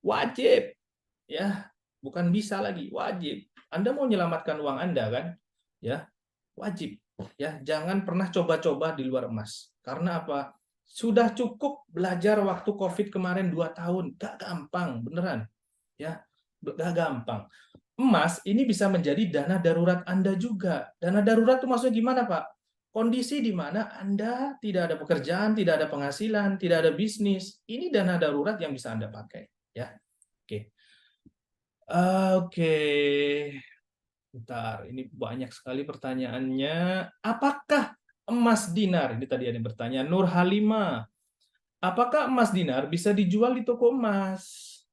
Wajib. Ya, bukan bisa lagi, wajib. Anda mau menyelamatkan uang Anda kan? Ya, wajib. Ya, jangan pernah coba-coba di luar emas. Karena apa? Sudah cukup belajar waktu COVID kemarin 2 tahun. Gak gampang, beneran. Ya, gak gampang. Emas ini bisa menjadi dana darurat Anda juga. Dana darurat itu maksudnya gimana, Pak? Kondisi di mana Anda tidak ada pekerjaan, tidak ada penghasilan, tidak ada bisnis. Ini dana darurat yang bisa Anda pakai. Ya, oke. Oke. Bentar, ini banyak sekali pertanyaannya. Apakah emas dinar? Ini tadi ada yang bertanya. Nur Halima. Apakah emas dinar bisa dijual di toko emas?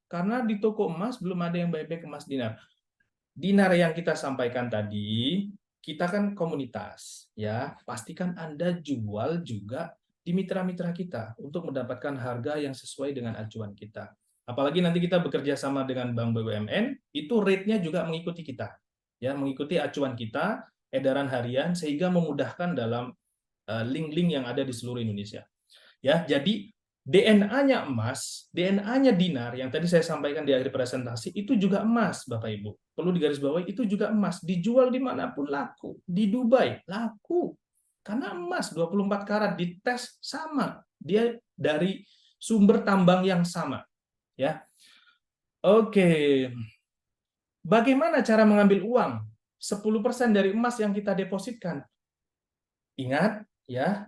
Karena di toko emas belum ada yang buyback emas dinar. Dinar yang kita sampaikan tadi, kita kan komunitas, ya. Pastikan Anda jual juga di mitra-mitra kita untuk mendapatkan harga yang sesuai dengan acuan kita. Apalagi nanti kita bekerja sama dengan Bank BUMN, itu rate-nya juga mengikuti kita, ya, mengikuti acuan kita, edaran harian, sehingga memudahkan dalam link-link yang ada di seluruh Indonesia. Ya, jadi DNA-nya emas, DNA-nya dinar yang tadi saya sampaikan di akhir presentasi itu juga emas, Bapak Ibu. Perlu digarisbawahi itu juga emas, dijual dimanapun laku. Di Dubai laku, karena emas 24 karat dites sama, dia dari sumber tambang yang sama. Ya, oke. Bagaimana cara mengambil uang 10% dari emas yang kita depositkan? Ingat ya,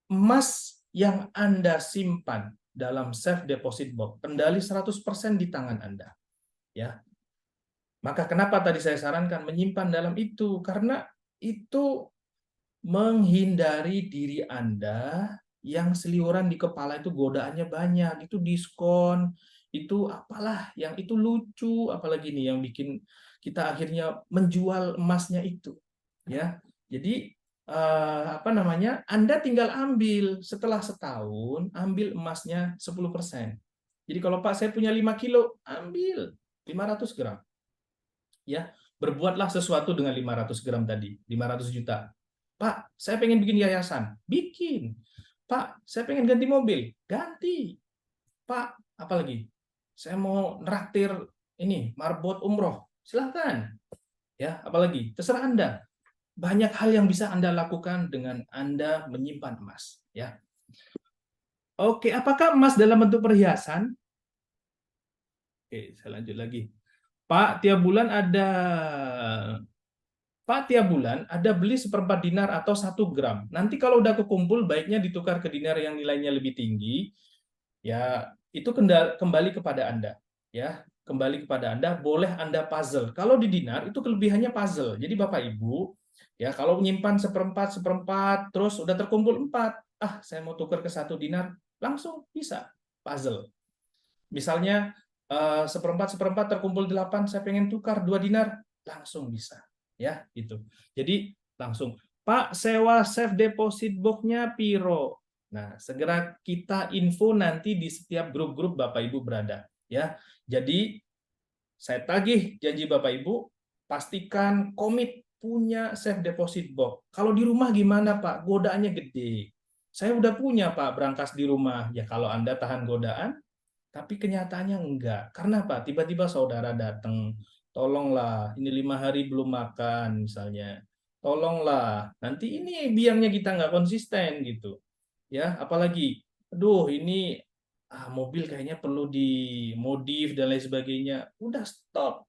emas yang Anda simpan dalam safe deposit box, kendali 100% di tangan Anda. Ya. Maka kenapa tadi saya sarankan menyimpan dalam itu? Karena itu menghindari diri Anda yang seliuran di kepala itu godaannya banyak, itu diskon, itu apalah yang itu lucu, apalagi nih yang bikin kita akhirnya menjual emasnya itu. Ya. Jadi apa namanya, Anda tinggal ambil setelah setahun, ambil emasnya 10%. Jadi kalau Pak saya punya 5 kilo, ambil 500 gram. Ya, berbuatlah sesuatu dengan 500 gram tadi, 500 juta. Pak, saya pengen bikin yayasan, bikin. Pak, saya pengen ganti mobil, ganti. Pak, apalagi? Saya mau neraktir ini, marbot umroh, silahkan. Ya, apalagi? Terserah Anda. Banyak hal yang bisa Anda lakukan dengan Anda menyimpan emas. Ya. Oke, apakah emas dalam bentuk perhiasan? Oke, saya lanjut lagi. Pak, tiap bulan ada beli 1/4 dinar atau 1 gram. Nanti kalau udah kekumpul, baiknya ditukar ke dinar yang nilainya lebih tinggi. Ya, itu kembali kepada Anda. Ya, kembali kepada Anda. Boleh Anda puzzle. Kalau di dinar itu kelebihannya puzzle. Jadi Bapak Ibu, ya kalau menyimpan 1/4, terus udah terkumpul 4, saya mau tukar ke 1 dinar, langsung bisa puzzle. Misalnya 1/4 terkumpul 8, saya pengen tukar 2 dinar, langsung bisa. Ya, gitu. Jadi langsung, Pak, sewa safe deposit box-nya piro. Nah, segera kita info nanti di setiap grup-grup Bapak Ibu berada. Ya, jadi saya tagih janji Bapak Ibu, pastikan komit punya safe deposit box. Kalau di rumah gimana Pak? Godaannya gede. Saya udah punya Pak berangkas di rumah. Ya kalau Anda tahan godaan, tapi kenyataannya enggak. Karena apa? Tiba-tiba saudara datang, tolonglah, ini 5 hari belum makan misalnya. Tolonglah, nanti ini biangnya kita nggak konsisten gitu. Ya, apalagi, aduh ini mobil kayaknya perlu dimodif dan lain sebagainya. Udah stop.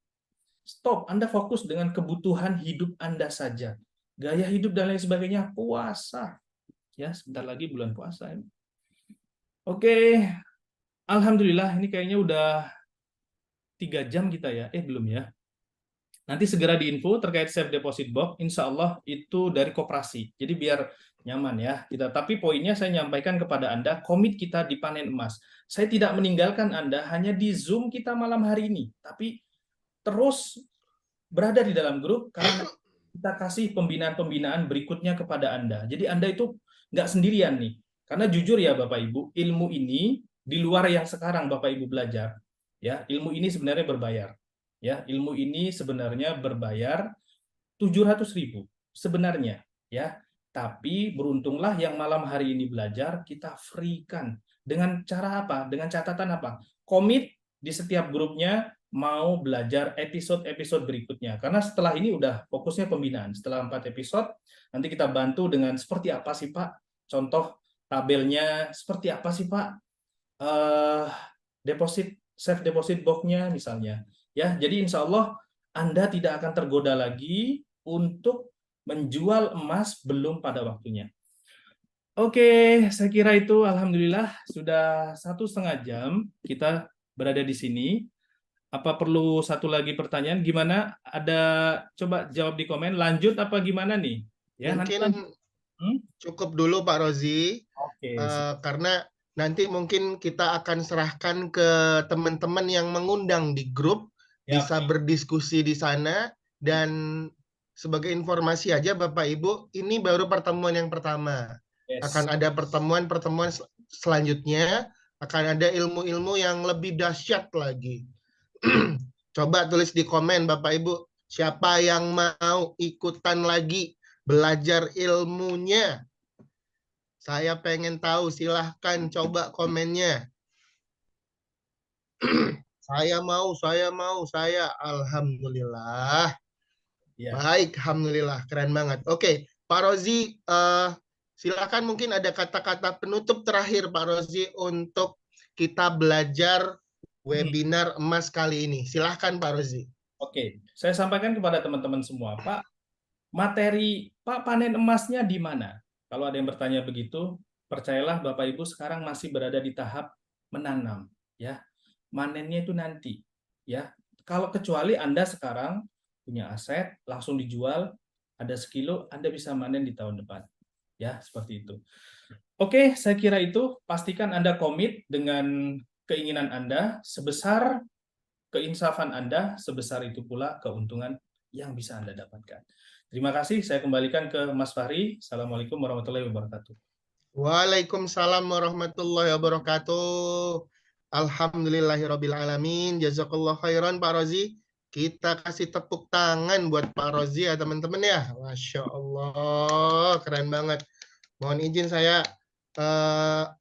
Stop, Anda fokus dengan kebutuhan hidup Anda saja. Gaya hidup dan lain sebagainya, puasa. Ya, sebentar lagi bulan puasa. Oke, alhamdulillah ini kayaknya udah 3 jam kita ya. Belum ya. Nanti segera diinfo terkait safe deposit box. Insya Allah itu dari koperasi. Jadi biar nyaman ya kita. Tapi poinnya saya nyampaikan kepada Anda, komit kita di panen emas. Saya tidak meninggalkan Anda hanya di Zoom kita malam hari ini. Tapi terus berada di dalam grup karena kita kasih pembinaan-pembinaan berikutnya kepada Anda. Jadi Anda itu nggak sendirian nih. Karena jujur ya Bapak Ibu, ilmu ini di luar yang sekarang Bapak Ibu belajar, ya ilmu ini sebenarnya berbayar. Ya, ilmu ini sebenarnya berbayar 700.000 sebenarnya, ya. Tapi beruntunglah yang malam hari ini belajar, kita free-kan. Dengan cara apa? Dengan catatan apa? Komit di setiap grupnya mau belajar episode-episode berikutnya. Karena setelah ini udah fokusnya pembinaan. Setelah 4 episode, nanti kita bantu dengan seperti apa sih Pak? Contoh tabelnya, seperti apa sih Pak? Safe deposit box-nya misalnya. Ya, jadi insya Allah Anda tidak akan tergoda lagi untuk menjual emas belum pada waktunya. Oke, saya kira itu alhamdulillah sudah 1,5 jam kita berada di sini. Apa perlu satu lagi pertanyaan? Gimana? Ada coba jawab di komen. Lanjut apa gimana nih? Ya, nanti Mungkin cukup dulu Pak Rozi. Oke. Karena nanti mungkin kita akan serahkan ke teman-teman yang mengundang di grup, Ya, bisa berdiskusi di sana. Dan sebagai informasi aja Bapak Ibu, ini baru pertemuan yang pertama. yes. Akan ada pertemuan-pertemuan selanjutnya, akan ada ilmu-ilmu yang lebih dahsyat lagi. Coba tulis di komen Bapak Ibu, siapa yang mau ikutan lagi belajar ilmunya? Saya pengen tahu, silahkan coba komennya. Saya mau. Alhamdulillah. Ya. Baik, alhamdulillah, keren banget. Oke, Pak Rozi, silakan mungkin ada kata-kata penutup terakhir Pak Rozi untuk kita belajar webinar emas kali ini. Silahkan Pak Rozi. Oke, saya sampaikan kepada teman-teman semua, Pak, materi Pak panen emasnya di mana? Kalau ada yang bertanya begitu, percayalah Bapak Ibu sekarang masih berada di tahap menanam, ya. Manennya itu nanti, ya. Kalau kecuali Anda sekarang punya aset langsung dijual, ada sekilo, Anda bisa manen di tahun depan. Ya, seperti itu. Oke, saya kira itu. Pastikan Anda komit dengan keinginan Anda, sebesar keinsafan Anda, sebesar itu pula keuntungan yang bisa Anda dapatkan. Terima kasih, saya kembalikan ke Mas Fahri. Assalamualaikum warahmatullahi wabarakatuh. Waalaikumsalam warahmatullahi wabarakatuh. Alhamdulillahirabbil alamin. Jazakallah khairan Pak Rozi. Kita kasih tepuk tangan buat Pak Rozi ya teman-teman ya. Masya Allah, keren banget. Mohon izin saya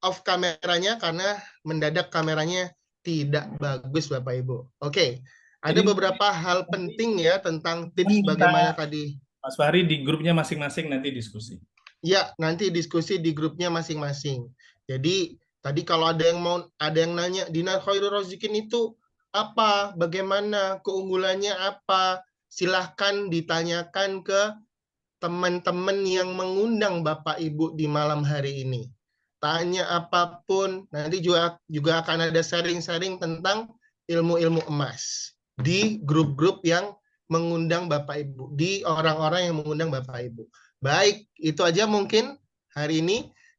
off kameranya karena mendadak kameranya tidak bagus Bapak Ibu. Oke, ada beberapa hal penting ya tentang tips bagaimana tadi. Mas Fahri di grupnya masing-masing nanti diskusi. Ya, nanti diskusi di grupnya masing-masing. Jadi tadi kalau ada yang nanya dinar khairul razikin itu apa, bagaimana, keunggulannya apa, silahkan ditanyakan ke teman-teman yang mengundang Bapak Ibu di malam hari ini. Tanya apapun, nanti juga akan ada sharing-sharing tentang ilmu-ilmu emas di grup-grup yang mengundang Bapak Ibu, di orang-orang yang mengundang Bapak Ibu. Baik, itu aja mungkin hari ini.